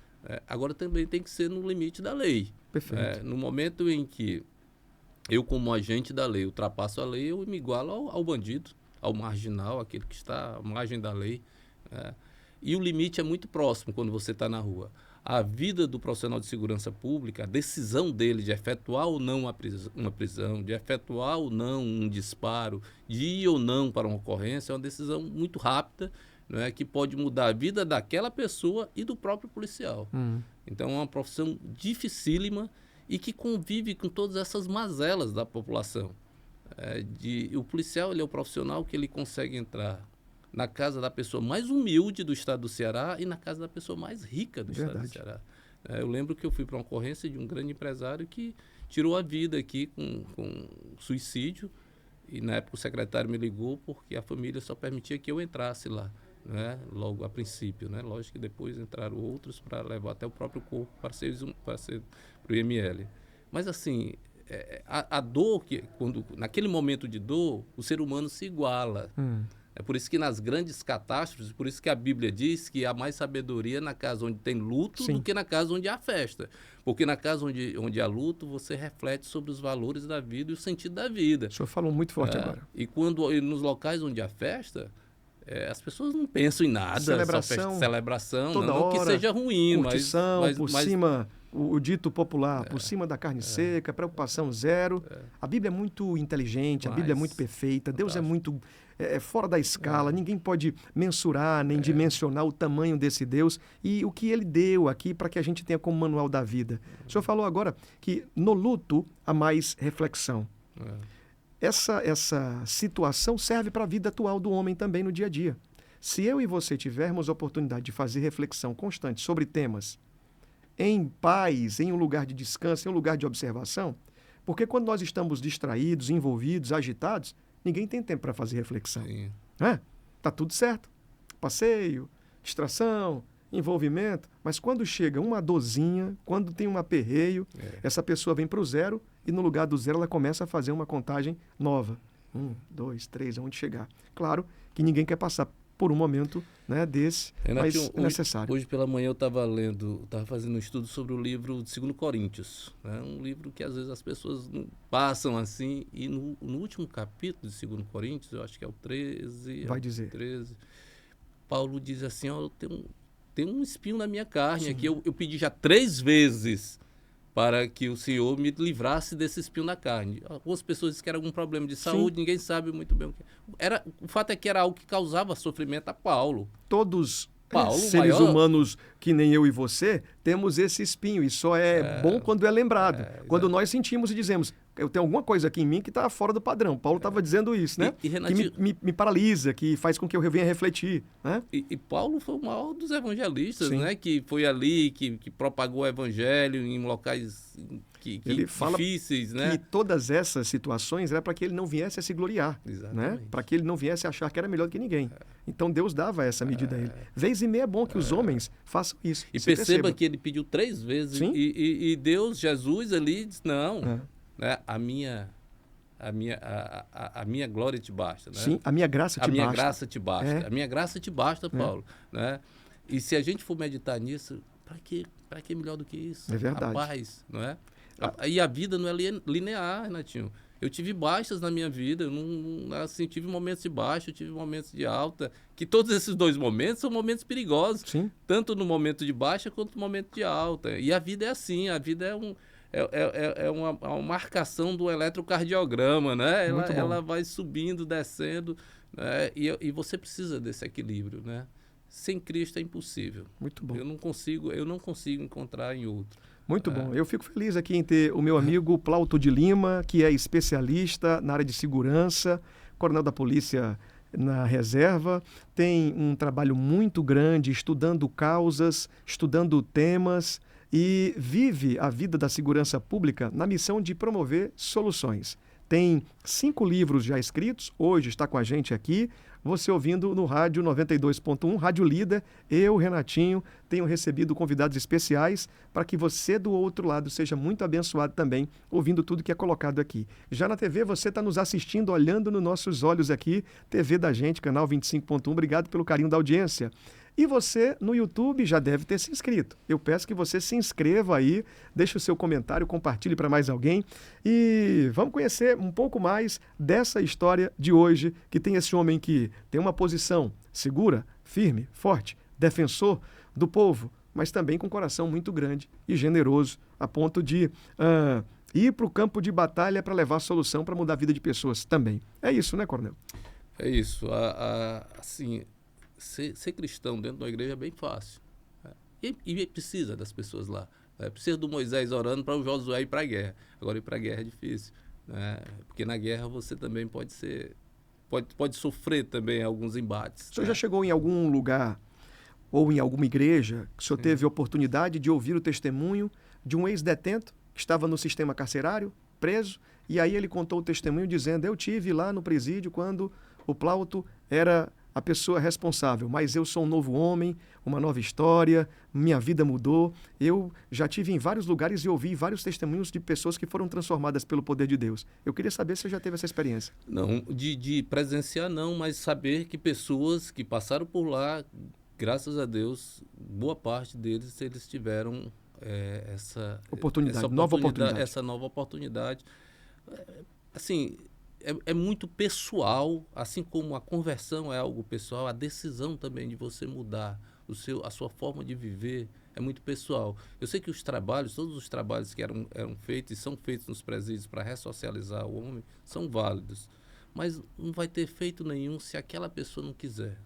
[SPEAKER 2] Agora também tem que ser no limite da lei.
[SPEAKER 1] Perfeito.
[SPEAKER 2] No momento em que eu, como agente da lei, ultrapasso a lei, eu me igualo ao bandido, ao marginal, aquele que está à margem da lei. E o limite é muito próximo quando você está na rua. A vida do profissional de segurança pública, a decisão dele de efetuar ou não uma prisão, de efetuar ou não um disparo, de ir ou não para uma ocorrência, é uma decisão muito rápida, né, que pode mudar a vida daquela pessoa e do próprio policial. Então é uma profissão dificílima e que convive com todas essas mazelas da população. O policial ele é o profissional que ele consegue entrar na casa da pessoa mais humilde do estado do Ceará e na casa da pessoa mais rica do estado do Ceará. Eu lembro que eu fui para uma ocorrência de um grande empresário que tirou a vida aqui com suicídio e na época o secretário me ligou porque a família só permitia que eu entrasse lá, né? Logo a princípio, né? Lógico que depois entraram outros para levar até o próprio corpo para o IML. Mas assim, a dor, naquele momento de dor, o ser humano se iguala. É por isso que nas grandes catástrofes, por isso que a Bíblia diz que há mais sabedoria na casa onde tem luto
[SPEAKER 1] Sim.
[SPEAKER 2] do que na casa onde há festa. Porque na casa onde há luto, você reflete sobre os valores da vida e o sentido da vida.
[SPEAKER 1] O senhor falou muito forte agora.
[SPEAKER 2] E nos locais onde há festa, as pessoas não pensam em nada.
[SPEAKER 1] Celebração,
[SPEAKER 2] celebração,
[SPEAKER 1] toda
[SPEAKER 2] não
[SPEAKER 1] hora,
[SPEAKER 2] que seja ruim,
[SPEAKER 1] curtição,
[SPEAKER 2] mas
[SPEAKER 1] por cima, o dito popular, por cima da carne seca, preocupação zero. A Bíblia é muito inteligente, a Bíblia é muito perfeita, Deus é muito fora da escala, ninguém pode mensurar nem dimensionar o tamanho desse Deus e o que ele deu aqui para que a gente tenha como manual da vida. O senhor falou agora que no luto há mais reflexão. Essa situação serve para a vida atual do homem também no dia a dia. Se eu e você tivermos a oportunidade de fazer reflexão constante sobre temas em paz, em um lugar de descanso, em um lugar de observação, porque quando nós estamos distraídos, envolvidos, agitados, ninguém tem tempo para fazer reflexão. Tá tudo certo. Passeio, distração, envolvimento, mas quando chega uma dorzinha, quando tem um aperreio, essa pessoa vem para o zero e no lugar do zero ela começa a fazer uma contagem nova. 1, 2, 3, aonde chegar. Claro que ninguém quer passar por um momento, né, desse, mas é necessário.
[SPEAKER 2] Hoje pela manhã eu estava fazendo um estudo sobre o livro de 2 Coríntios, né, um livro que às vezes as pessoas não passam assim, e no último capítulo de 2 Coríntios, eu acho que é o 13...
[SPEAKER 1] Vai dizer.
[SPEAKER 2] 13, Paulo diz assim, ó, tem um espinho na minha carne aqui, eu pedi já 3 vezes para que o Senhor me livrasse desse espinho na carne. Algumas pessoas dizem que era algum problema de saúde, ninguém sabe muito bem o que era. O fato é que era algo que causava sofrimento a Paulo.
[SPEAKER 1] Todos
[SPEAKER 2] Paulo,
[SPEAKER 1] seres humanos que nem eu e você, temos esse espinho, e só é bom quando é lembrado. Quando nós sentimos e dizemos, eu tenho alguma coisa aqui em mim que está fora do padrão. Paulo estava dizendo isso, né?
[SPEAKER 2] Renatinho,
[SPEAKER 1] que me paralisa, que faz com que eu venha refletir. Né?
[SPEAKER 2] E Paulo foi o maior dos evangelistas,
[SPEAKER 1] Sim.
[SPEAKER 2] né? Que foi ali, que propagou o evangelho em locais
[SPEAKER 1] ele fala
[SPEAKER 2] difíceis, né?
[SPEAKER 1] Que todas essas situações era para que ele não viesse a se gloriar, né? Para que ele não viesse a achar que era melhor do que ninguém. Então Deus dava essa medida a ele. Vez e meia é bom que os homens façam isso.
[SPEAKER 2] E perceba que ele pediu 3 vezes e Deus, Jesus ali disse, não, né? A minha glória te basta, né?
[SPEAKER 1] Sim, a minha graça te basta.
[SPEAKER 2] A minha graça te basta. A minha graça te basta, Paulo, né? E se a gente for meditar nisso, para que melhor do que isso?
[SPEAKER 1] É verdade.
[SPEAKER 2] A paz, não é? E a vida não é linear, Renatinho. Eu tive baixas na minha vida, eu não, assim, tive momentos de baixa, tive momentos de alta, que todos esses 2 momentos são momentos perigosos,
[SPEAKER 1] Sim.
[SPEAKER 2] Tanto no momento de baixa quanto no momento de alta. E a vida é assim, a vida é uma marcação do eletrocardiograma, né? Ela vai subindo, descendo, né? E você precisa desse equilíbrio, né? Sem Cristo é impossível.
[SPEAKER 1] Muito bom.
[SPEAKER 2] Eu não consigo encontrar em outro.
[SPEAKER 1] Muito bom. Eu fico feliz aqui em ter o meu amigo Plauto de Lima, que é especialista na área de segurança, coronel da polícia na reserva, tem um trabalho muito grande estudando causas, estudando temas e vive a vida da segurança pública na missão de promover soluções. Tem 5 livros já escritos, hoje está com a gente aqui, você ouvindo no Rádio 92.1, Rádio Líder. Eu, Renatinho, tenho recebido convidados especiais para que você do outro lado seja muito abençoado também, ouvindo tudo que é colocado aqui. Já na TV, você está nos assistindo, olhando nos nossos olhos aqui, TV da gente, canal 25.1, obrigado pelo carinho da audiência. E você, no YouTube, já deve ter se inscrito. Eu peço que você se inscreva aí, deixe o seu comentário, compartilhe para mais alguém. E vamos conhecer um pouco mais dessa história de hoje, que tem esse homem que tem uma posição segura, firme, forte, defensor do povo, mas também com um coração muito grande e generoso, a ponto de ir para o campo de batalha para levar a solução para mudar a vida de pessoas também. É isso, né, Coronel?
[SPEAKER 2] É isso. Assim... Ser cristão dentro da igreja é bem fácil. Né? E precisa das pessoas lá. Né? Precisa do Moisés orando para o Josué ir para a guerra. Agora, ir para a guerra é difícil. Né? Porque na guerra você também pode sofrer também alguns embates.
[SPEAKER 1] O senhor já chegou em algum lugar ou em alguma igreja que o senhor teve oportunidade de ouvir o testemunho de um ex-detento que estava no sistema carcerário, preso, e aí ele contou o testemunho dizendo, eu tive lá no presídio quando o Plauto era a pessoa responsável, mas eu sou um novo homem, uma nova história, minha vida mudou. Eu já tive em vários lugares e ouvi vários testemunhos de pessoas que foram transformadas pelo poder de Deus. Eu queria saber se você já teve essa experiência.
[SPEAKER 2] Não, de presenciar não, mas saber que pessoas que passaram por lá, graças a Deus, boa parte deles, eles tiveram essa nova oportunidade. Assim... É muito pessoal, assim como a conversão é algo pessoal, a decisão também de você mudar a sua forma de viver é muito pessoal. Eu sei que todos os trabalhos que eram feitos e são feitos nos presídios para ressocializar o homem, são válidos. Mas não vai ter efeito nenhum se aquela pessoa não quiser.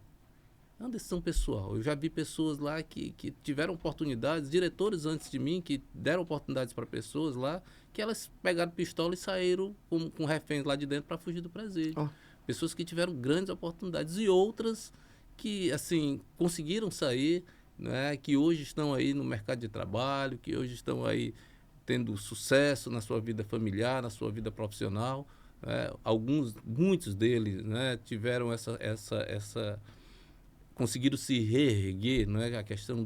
[SPEAKER 2] É uma decisão pessoal. Eu já vi pessoas lá que tiveram oportunidades, diretores antes de mim, que deram oportunidades para pessoas lá, que elas pegaram pistola e saíram com reféns lá de dentro para fugir do presídio. Pessoas que tiveram grandes oportunidades e outras que, assim, conseguiram sair, né, que hoje estão aí no mercado de trabalho, que hoje estão aí tendo sucesso na sua vida familiar, na sua vida profissional. Né? Muitos deles, né, tiveram conseguiram se reerguer, não é? A questão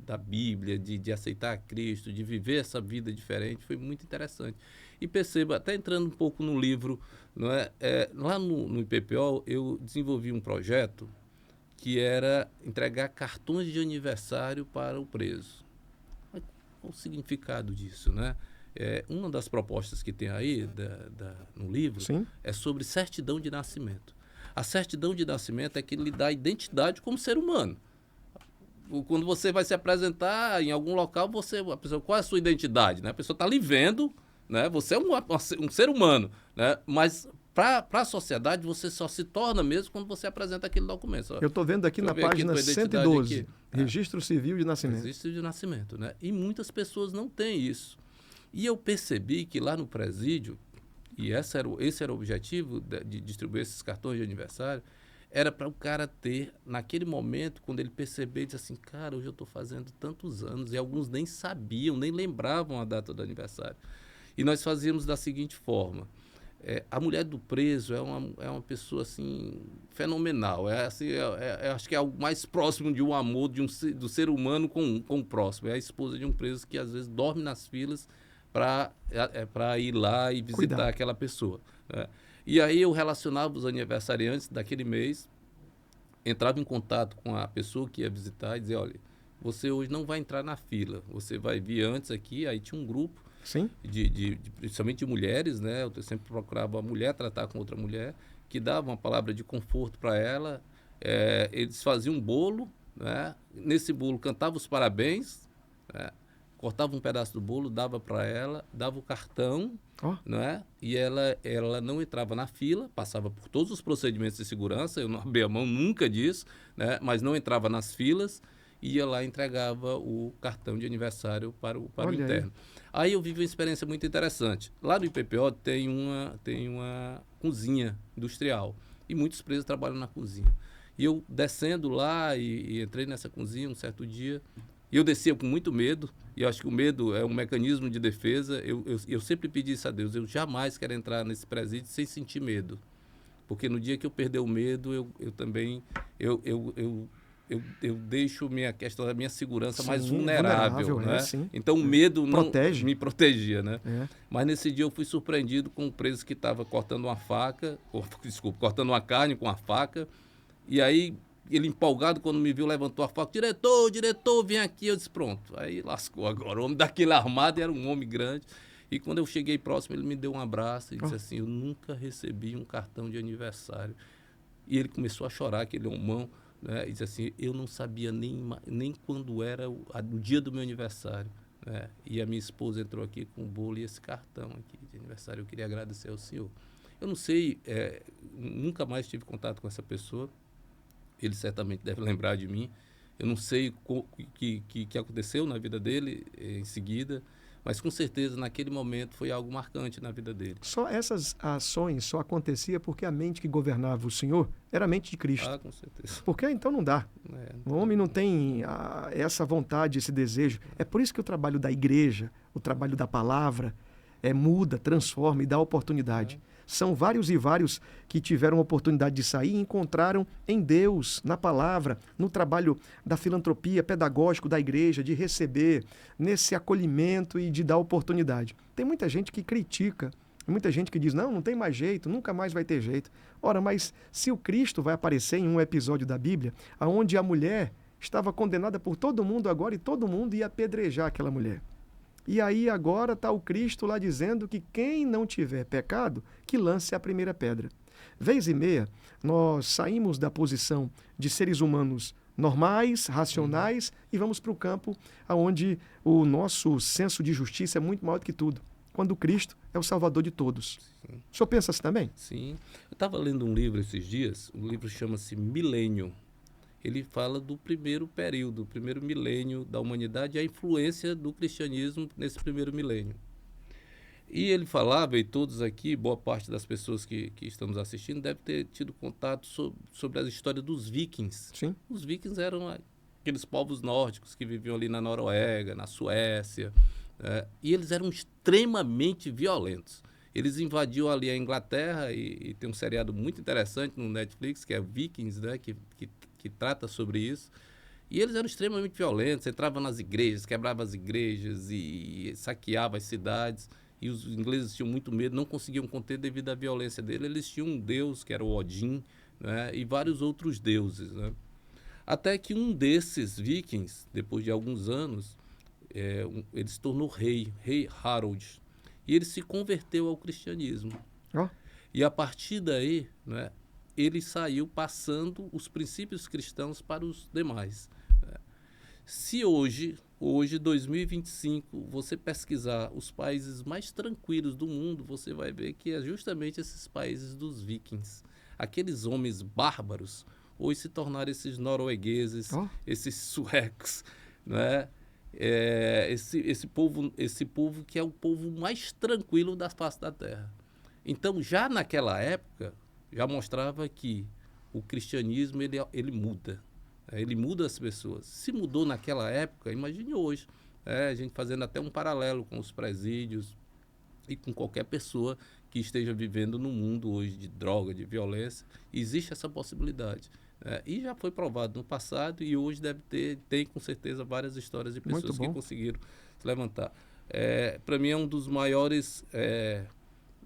[SPEAKER 2] da Bíblia, de aceitar a Cristo, de viver essa vida diferente, foi muito interessante. E perceba, até entrando um pouco no livro, não é? Lá no IPPO, eu desenvolvi um projeto que era entregar cartões de aniversário para o preso. Qual o significado disso, né? Uma das propostas que tem aí no livro
[SPEAKER 1] Sim.
[SPEAKER 2] é sobre certidão de nascimento. A certidão de nascimento é que lhe dá identidade como ser humano. Quando você vai se apresentar em algum local, a pessoa, qual é a sua identidade? Né? A pessoa está lhe vendo, né? Você é um ser humano, né? Mas para a sociedade você só se torna mesmo quando você apresenta aquele documento.
[SPEAKER 1] Eu estou vendo aqui na página 112,
[SPEAKER 2] aqui,
[SPEAKER 1] Registro Civil de Nascimento.
[SPEAKER 2] Registro de Nascimento, né? E muitas pessoas não têm isso. E eu percebi que lá no presídio, e esse era o objetivo de distribuir esses cartões de aniversário, era para o cara ter, naquele momento, quando ele perceber, dizer assim, cara, hoje eu estou fazendo tantos anos, e alguns nem sabiam, nem lembravam a data do aniversário. E nós fazíamos da seguinte forma, a mulher do preso é uma pessoa, assim, fenomenal, acho que é algo mais próximo de um amor do ser humano com o próximo, é a esposa de um preso que, às vezes, dorme nas filas para ir lá e visitar aquela pessoa, né? E aí eu relacionava os aniversariantes daquele mês, entrava em contato com a pessoa que ia visitar e dizia, olha, você hoje não vai entrar na fila, você vai vir antes aqui. Aí tinha um grupo,
[SPEAKER 1] sim,
[SPEAKER 2] principalmente de mulheres, né? Eu sempre procurava a mulher tratar com outra mulher, que dava uma palavra de conforto para ela. Eles faziam um bolo, né? Nesse bolo cantavam os parabéns, né? Cortava um pedaço do bolo, dava para ela, dava o cartão, né? E ela não entrava na fila, passava por todos os procedimentos de segurança, eu não abri a mão nunca disso, né? Mas não entrava nas filas, ia lá e entregava o cartão de aniversário para o interno. Aí eu vivi uma experiência muito interessante. Lá no IPPO tem uma cozinha industrial e muitos presos trabalham na cozinha. E eu descendo lá e entrei nessa cozinha um certo dia. E eu descia com muito medo, e eu acho que o medo é um mecanismo de defesa. Eu sempre pedi isso a Deus, eu jamais quero entrar nesse presídio sem sentir medo. Porque no dia que eu perder o medo, eu também deixo a minha segurança mais vulnerável, né? Então o medo não me protegia, né? Mas nesse dia eu fui surpreendido com um preso que estava cortando cortando uma carne com a faca, e aí ele empolgado, quando me viu, levantou a faca, diretor, vem aqui. Eu disse, pronto, aí lascou agora. O homem daquele armado era um homem grande. E quando eu cheguei próximo, ele me deu um abraço e disse assim, eu nunca recebi um cartão de aniversário. E ele começou a chorar, aquele homão, né? E disse assim, eu não sabia nem quando era o dia do meu aniversário, né? E a minha esposa entrou aqui com o bolo e esse cartão aqui de aniversário. Eu queria agradecer ao senhor. Eu não sei, nunca mais tive contato com essa pessoa. Ele certamente deve lembrar de mim. Eu não sei o que aconteceu na vida dele em seguida, mas com certeza naquele momento foi algo marcante na vida dele.
[SPEAKER 1] Só essas ações só acontecia porque a mente que governava o senhor era a mente de Cristo.
[SPEAKER 2] Ah, com certeza.
[SPEAKER 1] Porque então não dá. O homem não tem essa vontade, esse desejo. É por isso que o trabalho da igreja, o trabalho da palavra, muda, transforma e dá oportunidade. São vários e vários que tiveram a oportunidade de sair e encontraram em Deus, na palavra, no trabalho da filantropia, pedagógico da igreja, de receber, nesse acolhimento e de dar oportunidade. Tem muita gente que critica, muita gente que diz, não tem mais jeito, nunca mais vai ter jeito. Ora, mas se o Cristo vai aparecer em um episódio da Bíblia, onde a mulher estava condenada por todo mundo agora e todo mundo ia apedrejar aquela mulher. E aí agora está o Cristo lá dizendo que quem não tiver pecado, que lance a primeira pedra. Vez e meia, nós saímos da posição de seres humanos normais, racionais, e vamos para o campo onde o nosso senso de justiça é muito maior do que tudo. Quando Cristo é o Salvador de todos. Sim. O senhor pensa assim também?
[SPEAKER 2] Sim. Eu estava lendo um livro esses dias, o livro chama-se Milênio. Ele fala do primeiro período, o primeiro milênio da humanidade e a influência do cristianismo nesse primeiro milênio. E ele falava, e todos aqui, boa parte das pessoas que estamos assistindo, deve ter tido contato sobre a história dos vikings.
[SPEAKER 1] Sim.
[SPEAKER 2] Os vikings eram aqueles povos nórdicos que viviam ali na Noruega, na Suécia, e eles eram extremamente violentos. Eles invadiam ali a Inglaterra e tem um seriado muito interessante no Netflix, que é Vikings, né, que trata sobre isso. E eles eram extremamente violentos, entravam nas igrejas, quebravam as igrejas e saqueavam as cidades. E os ingleses tinham muito medo, não conseguiam conter devido à violência dele. Eles tinham um deus, que era o Odin, né, e vários outros deuses, né? Até que um desses vikings, depois de alguns anos, ele se tornou rei Harold. E ele se converteu ao cristianismo. E a partir daí, né, ele saiu passando os princípios cristãos para os demais. Se hoje, 2025, você pesquisar os países mais tranquilos do mundo, você vai ver que é justamente esses países dos vikings. Aqueles homens bárbaros, hoje se tornaram esses noruegueses, esses suecos, né? Esse povo que é o povo mais tranquilo da face da terra. Então, já naquela época, já mostrava que o cristianismo ele muda. Ele muda as pessoas. Se mudou naquela época, imagine hoje. A gente fazendo até um paralelo com os presídios e com qualquer pessoa que esteja vivendo no mundo hoje de droga, de violência. Existe essa possibilidade. E já foi provado no passado e hoje tem com certeza várias histórias de pessoas que conseguiram se levantar. Para mim é uma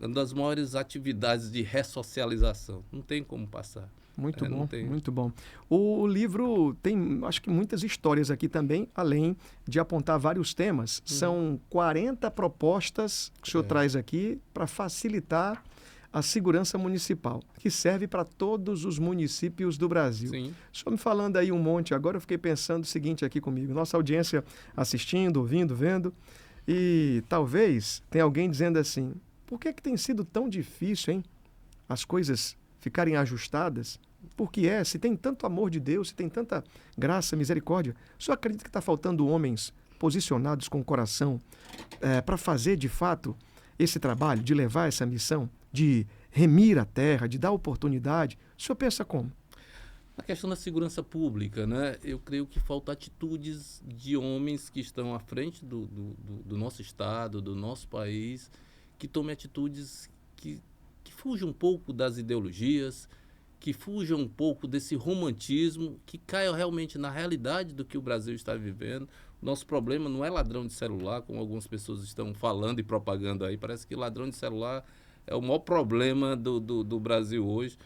[SPEAKER 2] das maiores atividades de ressocialização. Não tem como passar.
[SPEAKER 1] Muito bom, muito bom. O livro tem, acho que muitas histórias aqui também, além de apontar vários temas. São 40 propostas que o senhor traz aqui para facilitar a segurança municipal, que serve para todos os municípios do Brasil.
[SPEAKER 2] Sim.
[SPEAKER 1] O senhor me falando aí um monte, agora eu fiquei pensando o seguinte aqui comigo. Nossa audiência assistindo, ouvindo, vendo, e talvez tenha alguém dizendo assim, por que tem sido tão difícil, hein? As coisas ficarem ajustadas? Porque se tem tanto amor de Deus, se tem tanta graça, misericórdia, o senhor acredita que está faltando homens posicionados com o coração para fazer, de fato, esse trabalho, de levar essa missão, de remir a terra, de dar oportunidade? O senhor pensa como?
[SPEAKER 2] Na questão da segurança pública, né, eu creio que falta atitudes de homens que estão à frente do nosso Estado, do nosso país, que tomem atitudes que fujam um pouco das ideologias, que fujam um pouco desse romantismo, que caiam realmente na realidade do que o Brasil está vivendo. Nosso problema não é ladrão de celular, como algumas pessoas estão falando e propagando aí. Parece que ladrão de celular é o maior problema do Brasil hoje.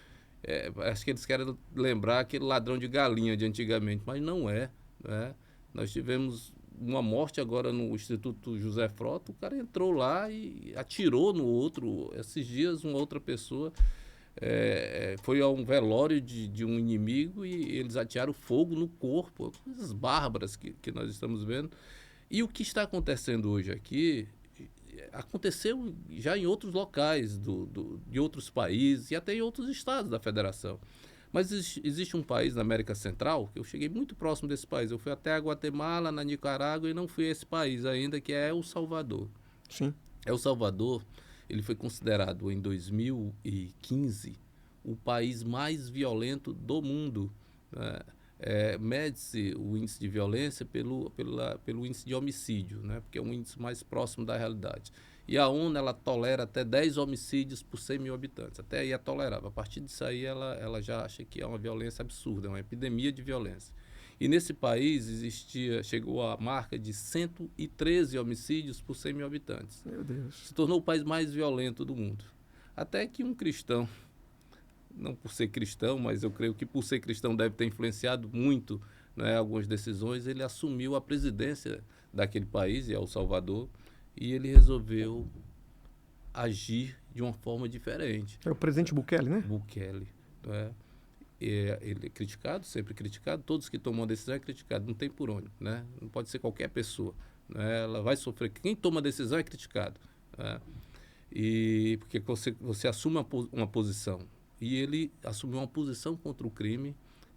[SPEAKER 2] Acho que eles querem lembrar aquele ladrão de galinha de antigamente, mas não é, né? Nós tivemos uma morte agora no Instituto José Frota, o cara entrou lá e atirou no outro. Esses dias, uma outra pessoa foi a um velório de um inimigo e eles atearam fogo no corpo, coisas bárbaras que nós estamos vendo. E o que está acontecendo hoje aqui, aconteceu já em outros locais de outros países e até em outros estados da federação. Mas existe um país na América Central, que eu cheguei muito próximo desse país. Eu fui até a Guatemala, na Nicarágua, e não fui a esse país ainda, que é El Salvador.
[SPEAKER 1] Sim.
[SPEAKER 2] El Salvador, ele foi considerado em 2015 o país mais violento do mundo. Mede-se o índice de violência pelo índice de homicídio, né? Porque é um índice mais próximo da realidade. E a ONU, ela tolera até 10 homicídios por 100 mil habitantes. Até aí é tolerável. A partir disso aí, ela já acha que é uma violência absurda, é uma epidemia de violência. E nesse país chegou a marca de 113 homicídios por 100 mil habitantes.
[SPEAKER 1] Meu Deus.
[SPEAKER 2] Se tornou o país mais violento do mundo. Até que um cristão, não por ser cristão, mas eu creio que por ser cristão deve ter influenciado muito, né, algumas decisões, ele assumiu a presidência daquele país, El Salvador, e ele resolveu agir de uma forma diferente.
[SPEAKER 1] É o presidente Bukele, né?
[SPEAKER 2] Bukele. Né? Ele é criticado, sempre criticado, todos que tomam a decisão é criticado, não tem por onde, né? Não pode ser qualquer pessoa, né? Ela vai sofrer, quem toma a decisão é criticado, né? E porque você assume uma posição, e ele assumiu uma posição contra o crime,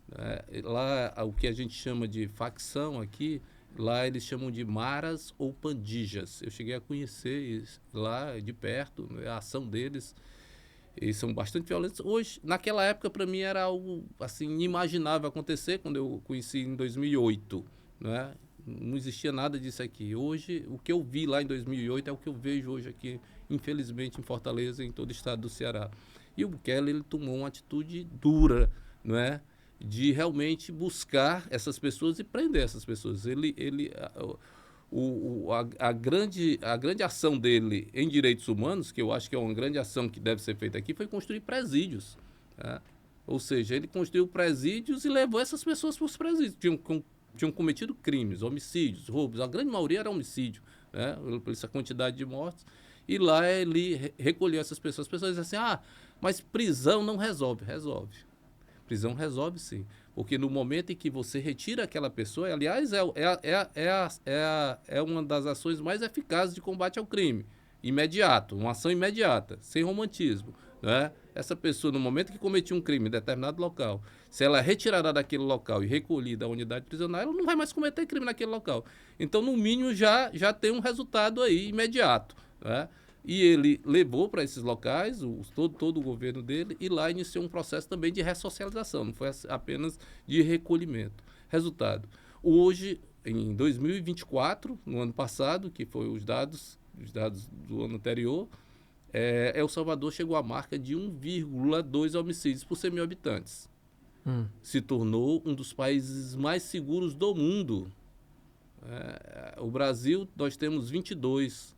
[SPEAKER 2] né? Lá, o que a gente chama de facção aqui, lá eles chamam de maras ou pandijas. Eu cheguei a conhecer isso lá de perto, né, a ação deles. Eles são bastante violentos. Hoje, naquela época, para mim, era algo assim, inimaginável acontecer, quando eu conheci em 2008. Né? Não existia nada disso aqui. Hoje, o que eu vi lá em 2008 é o que eu vejo hoje aqui, infelizmente, em Fortaleza, em todo o estado do Ceará. E o Bukele, ele tomou uma atitude dura, não é? De realmente buscar essas pessoas e prender essas pessoas. A grande ação dele em direitos humanos, que eu acho que é uma grande ação que deve ser feita aqui, foi construir presídios. Tá? Ou seja, ele construiu presídios e levou essas pessoas para os presídios. Tinham cometido crimes, homicídios, roubos. A grande maioria era homicídio, né? Por essa quantidade de mortes. E lá ele recolheu essas pessoas. As pessoas dizem assim, mas prisão não resolve. Resolve. Prisão resolve sim. Porque no momento em que você retira aquela pessoa, aliás, é uma das ações mais eficazes de combate ao crime. Imediato, uma ação imediata, sem romantismo. Né? Essa pessoa, no momento que cometia um crime em determinado local, se ela é retirada daquele local e recolhida à unidade prisional, ela não vai mais cometer crime naquele local. Então, no mínimo, já tem um resultado aí imediato. Né? E ele levou para esses locais, todo o governo dele, e lá iniciou um processo também de ressocialização, não foi apenas de recolhimento. Resultado, hoje, em 2024, no ano passado, que foi os dados do ano anterior, El Salvador chegou à marca de 1,2 homicídios por 100 mil habitantes. Se tornou um dos países mais seguros do mundo. O Brasil, nós temos 22.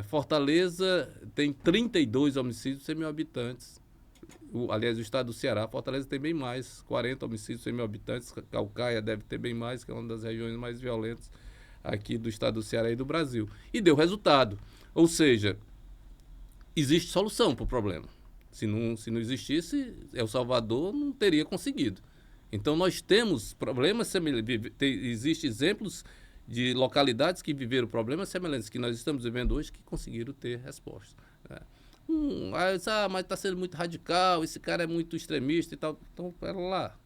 [SPEAKER 2] Fortaleza tem 32 homicídios por 100 mil habitantes. Aliás, o estado do Ceará, Fortaleza tem bem mais, 40 homicídios por 100 mil habitantes. Caucaia deve ter bem mais, que é uma das regiões mais violentas aqui do estado do Ceará e do Brasil. E deu resultado. Ou seja, existe solução para o problema. Se não existisse, El Salvador não teria conseguido. Então, nós temos problemas semelhantes. Existem exemplos de localidades que viveram problemas semelhantes que nós estamos vivendo hoje, que conseguiram ter resposta. Mas está sendo muito radical, esse cara é muito extremista e tal. Então, pera lá.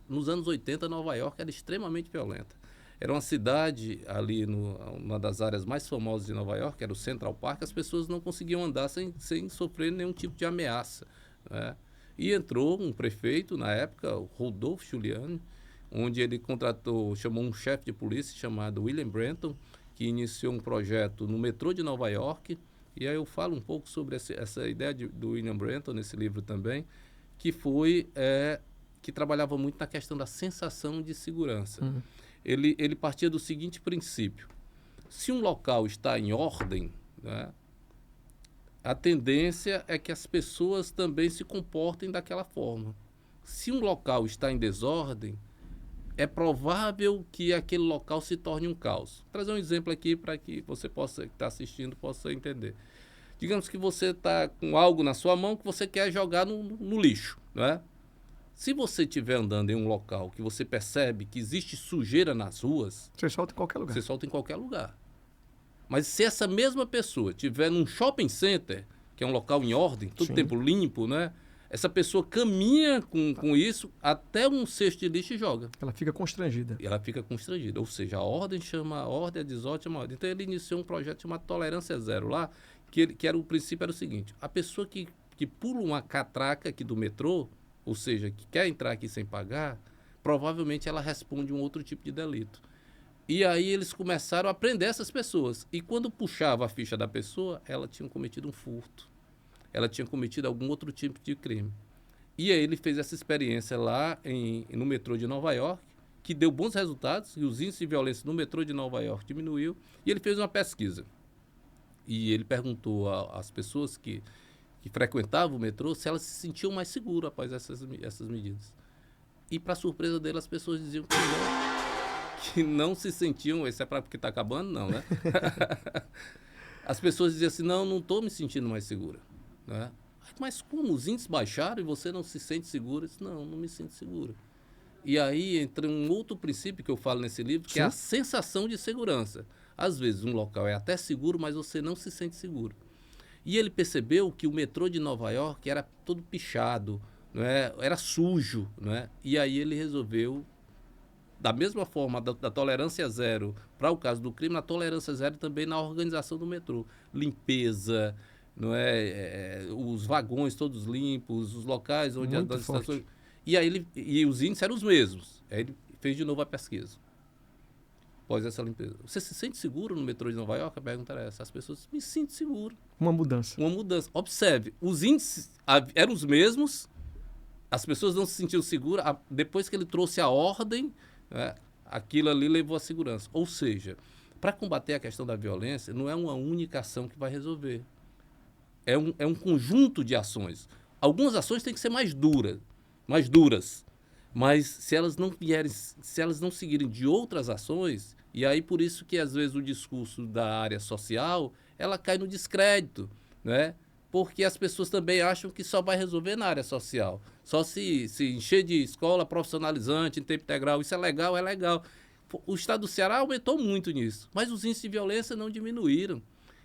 [SPEAKER 2] Nos anos 80, Nova York era extremamente violenta. Era uma cidade ali, uma das áreas mais famosas de Nova York, era o Central Park, as pessoas não conseguiam andar sem sofrer nenhum tipo de ameaça. Né? E entrou um prefeito, na época, o Rodolfo Giuliani, onde ele chamou um chefe de polícia chamado William Brenton, que iniciou um projeto no metrô de Nova York. E aí eu falo um pouco sobre essa ideia do William Brenton nesse livro também, que trabalhava muito na questão da sensação de segurança. Ele partia do seguinte princípio: se um local está em ordem, né, a tendência é que as pessoas também se comportem daquela forma. Se um local está em desordem, é provável que aquele local se torne um caos. Vou trazer um exemplo aqui para que você que está assistindo, possa entender. Digamos que você está com algo na sua mão que você quer jogar no lixo, não é? Se você estiver andando em um local que você percebe que existe sujeira nas ruas...
[SPEAKER 1] Você solta em qualquer lugar.
[SPEAKER 2] Você solta em qualquer lugar. Mas se essa mesma pessoa estiver num shopping center, que é um local em ordem, todo tempo limpo, né? Essa pessoa caminha com isso até um cesto de lixo e joga.
[SPEAKER 1] Ela fica constrangida.
[SPEAKER 2] Ou seja, a ordem chama a ordem, a desordem chama a ordem. Então ele iniciou um projeto chamado Tolerância Zero lá, o princípio era o seguinte: a pessoa que pula uma catraca aqui do metrô, ou seja, que quer entrar aqui sem pagar, provavelmente ela responde um outro tipo de delito. E aí eles começaram a prender essas pessoas. E quando puxava a ficha da pessoa, ela tinha cometido um furto. Ela tinha cometido algum outro tipo de crime. E aí ele fez essa experiência lá no metrô de Nova York, que deu bons resultados, e os índices de violência no metrô de Nova York diminuiu, e ele fez uma pesquisa. E ele perguntou às pessoas que frequentavam o metrô se elas se sentiam mais seguras após essas medidas. E, para surpresa dele, as pessoas diziam que não se sentiam... Isso é porque está acabando? Não, né? As pessoas diziam assim: não estou me sentindo mais segura. Né? Mas como? Os índices baixaram e você não se sente segura? Eu disse: não me sinto segura. E aí entra um outro princípio que eu falo nesse livro, que é a sensação de segurança. Às vezes um local é até seguro, mas você não se sente seguro. E ele percebeu que o metrô de Nova York era todo pichado, não é? Era sujo. Não é? E aí ele resolveu, da mesma forma da tolerância zero para o caso do crime, a tolerância zero também na organização do metrô. Limpeza, não é? Os vagões todos limpos, os locais onde as estações... E aí os índices eram os mesmos. Aí ele fez de novo a pesquisa. Após essa limpeza. Você se sente seguro no metrô de Nova York? A pergunta era essa. As pessoas: me sentem seguro.
[SPEAKER 1] Uma mudança.
[SPEAKER 2] Observe, os índices eram os mesmos, as pessoas não se sentiam seguras. Depois que ele trouxe a ordem, né, aquilo ali levou à segurança. Ou seja, para combater a questão da violência, não é uma única ação que vai resolver. É um conjunto de ações. Algumas ações têm que ser mais duras. Mas se elas não seguirem de outras ações, e aí por isso que às vezes o discurso da área social ela cai no descrédito, né? Porque as pessoas também acham que só vai resolver na área social. Só se encher de escola profissionalizante, em tempo integral, isso é legal, é legal. O estado do Ceará aumentou muito nisso, mas os índices de violência não diminuíram.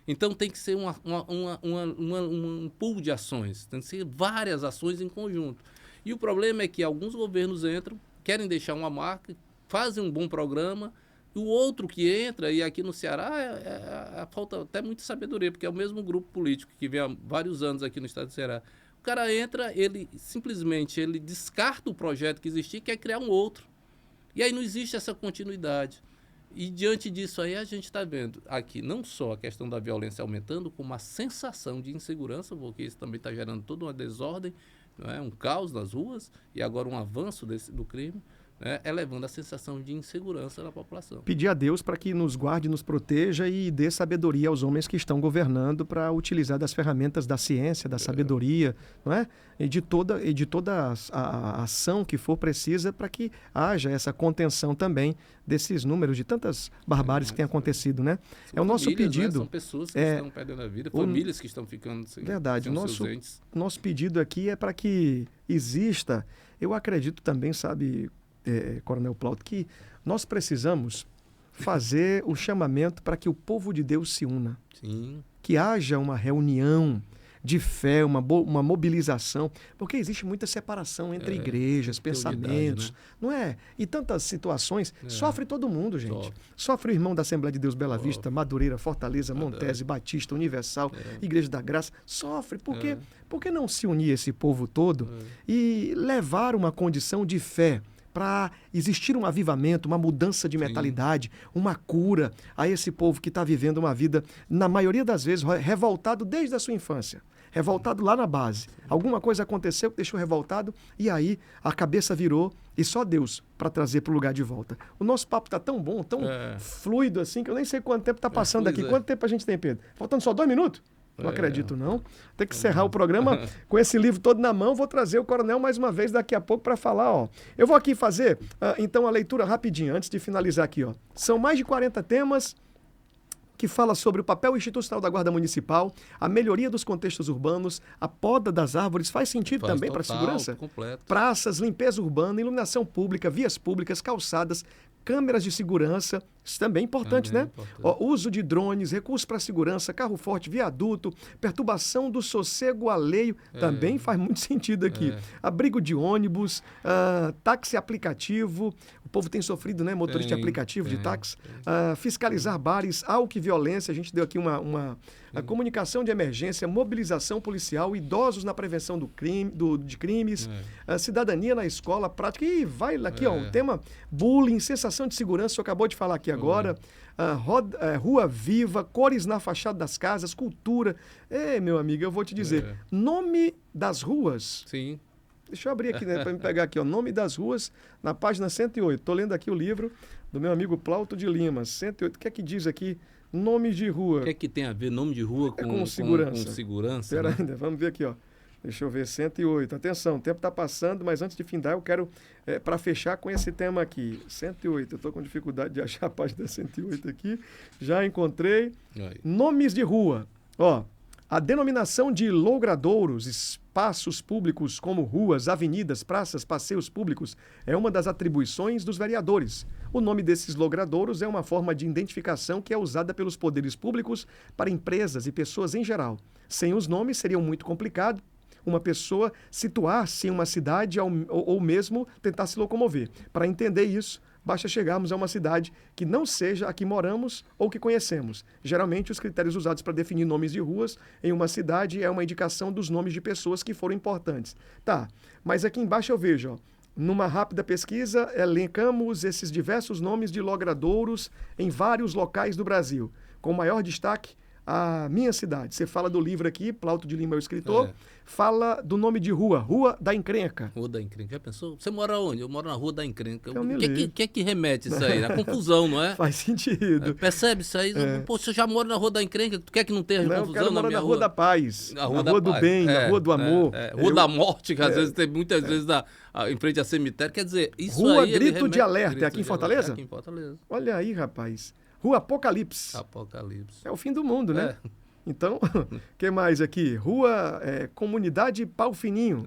[SPEAKER 2] Então tem que ser um pool de ações, tem que ser várias ações em conjunto. E o problema é que alguns governos entram, querem deixar uma marca, fazem um bom programa, e o outro que entra, e aqui no Ceará falta até muita sabedoria, porque é o mesmo grupo político que vem há vários anos aqui no estado do Ceará. O cara entra, ele simplesmente descarta o projeto que existia e quer criar um outro. E aí não existe essa continuidade. E diante disso aí a gente está vendo aqui não só a questão da violência aumentando, como a sensação de insegurança, porque isso também está gerando toda uma desordem, não é? Um caos nas ruas e agora um avanço do crime, né? Elevando a sensação de insegurança da população.
[SPEAKER 1] Pedir a Deus para que nos guarde, nos proteja e dê sabedoria aos homens que estão governando para utilizar das ferramentas da ciência, da sabedoria, não é? E de toda a ação que for precisa para que haja essa contenção também desses números de tantas barbáries que têm acontecido, né?
[SPEAKER 2] É o
[SPEAKER 1] nosso pedido.
[SPEAKER 2] Né? São pessoas que estão perdendo a vida, famílias que estão ficando sem
[SPEAKER 1] verdade.
[SPEAKER 2] Seus entes.
[SPEAKER 1] Nosso pedido aqui é para que exista, eu acredito também, sabe, Coronel Plauto, que nós precisamos fazer o chamamento para que o povo de Deus se una.
[SPEAKER 2] Sim.
[SPEAKER 1] Que haja uma reunião de fé, uma mobilização, porque existe muita separação entre igrejas, pensamentos,
[SPEAKER 2] unidade, né?
[SPEAKER 1] Não é? E tantas situações, sofre todo mundo, gente. Sofre o irmão da Assembleia de Deus Bela Vista, Madureira, Fortaleza, Montese, Batista, Universal, Igreja da Graça, sofre. Por que não se unir esse povo todo e levar uma condição de fé para existir um avivamento, uma mudança de mentalidade, uma cura a esse povo que está vivendo uma vida, na maioria das vezes, revoltado desde a sua infância. Revoltado lá na base. Alguma coisa aconteceu que deixou revoltado e aí a cabeça virou e só Deus para trazer para o lugar de volta. O nosso papo está tão bom, tão fluido assim, que eu nem sei quanto tempo está passando aqui. Quanto tempo a gente tem, Pedro? Faltando só 2 minutos? Não acredito, não. Tem que encerrar o programa com esse livro todo na mão. Vou trazer o Coronel mais uma vez daqui a pouco para falar. Ó. Eu vou aqui fazer, então, a leitura rapidinho, antes de finalizar aqui. Ó. São mais de 40 temas que fala sobre o papel institucional da Guarda Municipal, a melhoria dos contextos urbanos, a poda das árvores. Faz sentido também para a segurança?
[SPEAKER 2] Completo.
[SPEAKER 1] Praças, limpeza urbana, iluminação pública, vias públicas, calçadas, câmeras de segurança, isso também é importante, né? Ó, uso de drones, recursos para segurança, carro forte, viaduto, perturbação do sossego alheio, também faz muito sentido aqui. Abrigo de ônibus, táxi aplicativo, o povo tem sofrido, né? Motorista de aplicativo, de táxi. Fiscalizar bares, álcool e violência, a gente deu aqui a comunicação de emergência, mobilização policial, idosos na prevenção de crimes, cidadania na escola, prática, e vai aqui, ó, o tema bullying, sensação de segurança, o senhor acabou de falar aqui agora, rua viva, cores na fachada das casas, cultura. Meu amigo, eu vou te dizer, nome das ruas.
[SPEAKER 2] Sim.
[SPEAKER 1] Deixa eu abrir aqui, né, para me pegar aqui, ó, nome das ruas, na página 108. Estou lendo aqui o livro do meu amigo Plauto de Lima, 108. O que é que diz aqui? Nomes de rua.
[SPEAKER 2] O que é que tem a ver nome de rua
[SPEAKER 1] com segurança?
[SPEAKER 2] Com segurança,
[SPEAKER 1] Espera
[SPEAKER 2] né?
[SPEAKER 1] ainda, vamos ver aqui, ó. Deixa eu ver, 108. Atenção, o tempo está passando, mas antes de findar, eu quero, para fechar com esse tema aqui. 108, eu estou com dificuldade de achar a página 108 aqui. Já encontrei.
[SPEAKER 2] Aí.
[SPEAKER 1] Nomes de rua. Ó, a denominação de logradouros, espaços públicos como ruas, avenidas, praças, passeios públicos, é uma das atribuições dos vereadores. O nome desses logradouros é uma forma de identificação que é usada pelos poderes públicos para empresas e pessoas em geral. Sem os nomes, seria muito complicado uma pessoa situar-se em uma cidade ou mesmo tentar se locomover. Para entender isso, basta chegarmos a uma cidade que não seja a que moramos ou que conhecemos. Geralmente, os critérios usados para definir nomes de ruas em uma cidade é uma indicação dos nomes de pessoas que foram importantes. Tá, mas aqui embaixo eu vejo, ó, numa rápida pesquisa, elencamos esses diversos nomes de logradouros em vários locais do Brasil, com maior destaque a minha cidade. Você fala do livro aqui, Plauto de Lima é o escritor, fala do nome de rua, Rua da Encrenca.
[SPEAKER 2] Rua da Encrenca. Já pensou? Você mora onde? Eu moro na Rua da Encrenca.
[SPEAKER 1] Eu
[SPEAKER 2] O que remete isso aí? A confusão, não é?
[SPEAKER 1] Faz sentido.
[SPEAKER 2] Percebe isso aí? Pô, você já mora na Rua da Encrenca, tu quer que não tenha confusão na minha rua?
[SPEAKER 1] Eu quero morar na Rua da Paz,
[SPEAKER 2] na Rua
[SPEAKER 1] do Bem, na Rua do Amor.
[SPEAKER 2] Rua da Morte, que às vezes tem muitas vezes em frente a cemitério. Quer dizer, isso
[SPEAKER 1] Rua
[SPEAKER 2] aí...
[SPEAKER 1] Grito de Alerta, é aqui em Fortaleza?
[SPEAKER 2] Aqui em Fortaleza.
[SPEAKER 1] Olha aí, rapaz. Rua Apocalipse.
[SPEAKER 2] Apocalipse.
[SPEAKER 1] É o fim do mundo, né? Então, o que mais aqui? Rua Comunidade Pau Fininho.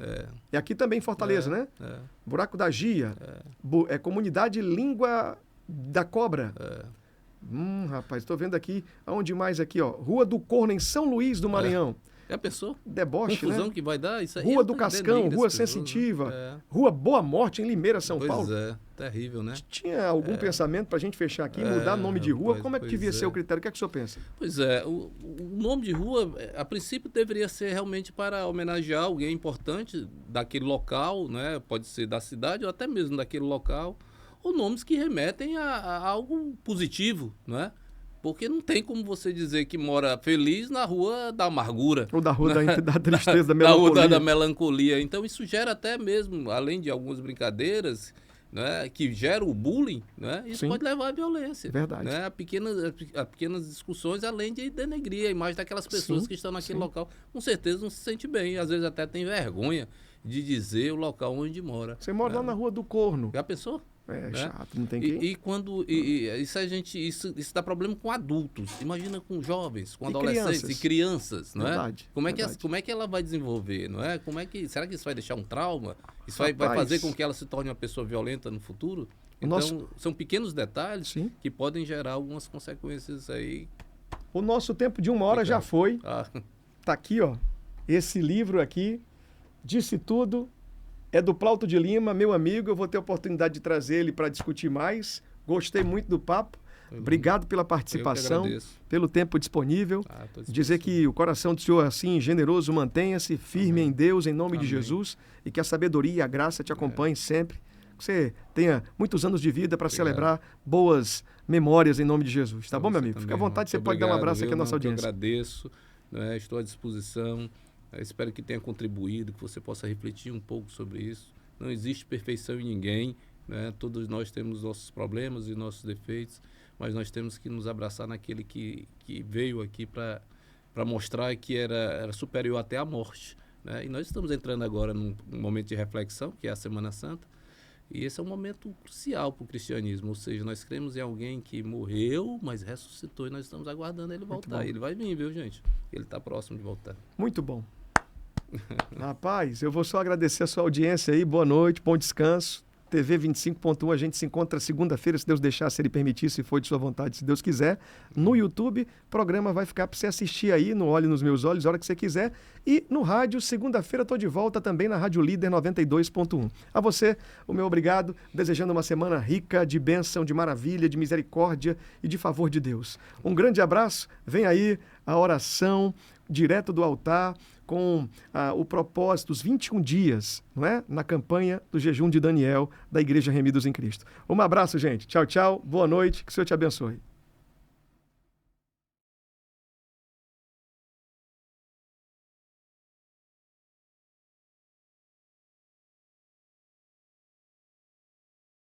[SPEAKER 1] É aqui também em Fortaleza, né? Buraco da Gia. Comunidade Língua da Cobra. Rapaz, estou vendo aqui. Aonde mais aqui, ó? Rua do Corno, em São Luís do Maranhão.
[SPEAKER 2] É a pessoa?
[SPEAKER 1] Deboche,
[SPEAKER 2] confusão,
[SPEAKER 1] né?
[SPEAKER 2] que vai dar isso aí.
[SPEAKER 1] Rua do Cascão, Rua Sensitiva, Rua Boa Morte, em Limeira, São Paulo.
[SPEAKER 2] Pois é, terrível, né?
[SPEAKER 1] Tinha algum pensamento para a gente fechar aqui, mudar nome de rua? Como é que devia ser o critério? O que é que o senhor pensa?
[SPEAKER 2] Pois é, o nome de rua, a princípio, deveria ser realmente para homenagear alguém importante daquele local, né? Pode ser da cidade ou até mesmo daquele local, ou nomes que remetem a algo positivo, né? Porque não tem como você dizer que mora feliz na rua da amargura.
[SPEAKER 1] Ou da rua da tristeza, da melancolia.
[SPEAKER 2] Da rua da melancolia. Então isso gera até mesmo, além de algumas brincadeiras, né, que gera o bullying, né, isso pode levar à violência.
[SPEAKER 1] Verdade.
[SPEAKER 2] Né, a pequenas discussões, além de denegrir a imagem daquelas pessoas que estão naquele local. Com certeza não se sente bem, às vezes até tem vergonha de dizer o local onde mora.
[SPEAKER 1] Você mora lá na Rua do Corno.
[SPEAKER 2] Já pensou?
[SPEAKER 1] É chato, não tem que...
[SPEAKER 2] Isso dá problema com adultos. Imagina com jovens, com adolescentes e crianças, não é?
[SPEAKER 1] Verdade.
[SPEAKER 2] Como é que ela vai desenvolver, não é? Será que isso vai deixar um trauma? Isso vai fazer com que ela se torne uma pessoa violenta no futuro? Então, são pequenos detalhes que podem gerar algumas consequências aí.
[SPEAKER 1] O nosso tempo de 1 hora já foi. Tá aqui, ó. Esse livro aqui, Disse Tudo. É do Plauto de Lima, meu amigo. Eu vou ter a oportunidade de trazer ele para discutir mais. Gostei muito do papo. Obrigado pela participação, pelo tempo disponível. Dizer que o coração do Senhor, assim, generoso, mantenha-se firme em Deus, em nome de Jesus, e que a sabedoria e a graça te acompanhem sempre. Que você tenha muitos anos de vida para celebrar boas memórias em nome de Jesus. Tá bom, meu amigo? Fica à vontade, você pode dar um abraço aqui à nossa audiência.
[SPEAKER 2] Eu agradeço, né? Estou à disposição. Espero que tenha contribuído, que você possa refletir um pouco sobre isso. Não existe perfeição em ninguém, né? Todos nós temos nossos problemas e nossos defeitos, mas nós temos que nos abraçar naquele que veio aqui para mostrar que era superior até à morte, né? E nós estamos entrando agora num momento de reflexão, que é a Semana Santa, e esse é um momento crucial para o cristianismo, ou seja, nós cremos em alguém que morreu, mas ressuscitou, e nós estamos aguardando ele voltar. Ele vai vir, viu, gente? Ele está próximo de voltar.
[SPEAKER 1] Muito bom. Rapaz, eu vou só agradecer a sua audiência aí. Boa noite, bom descanso. TV 25.1, a gente se encontra segunda-feira, se Deus deixar, se Ele permitir, se for de sua vontade, se Deus quiser. No YouTube, o programa vai ficar para você assistir aí, no Olhe nos Meus Olhos, a hora que você quiser. E no rádio, segunda-feira, estou de volta também na Rádio Líder 92.1. A você, o meu obrigado, desejando uma semana rica de bênção, de maravilha, de misericórdia e de favor de Deus. Um grande abraço, vem aí a oração direto do altar, com o propósito, os 21 dias, não é? Na campanha do jejum de Daniel, da Igreja Remidos em Cristo. Um abraço, gente. Tchau, tchau. Boa noite. Que o Senhor te abençoe.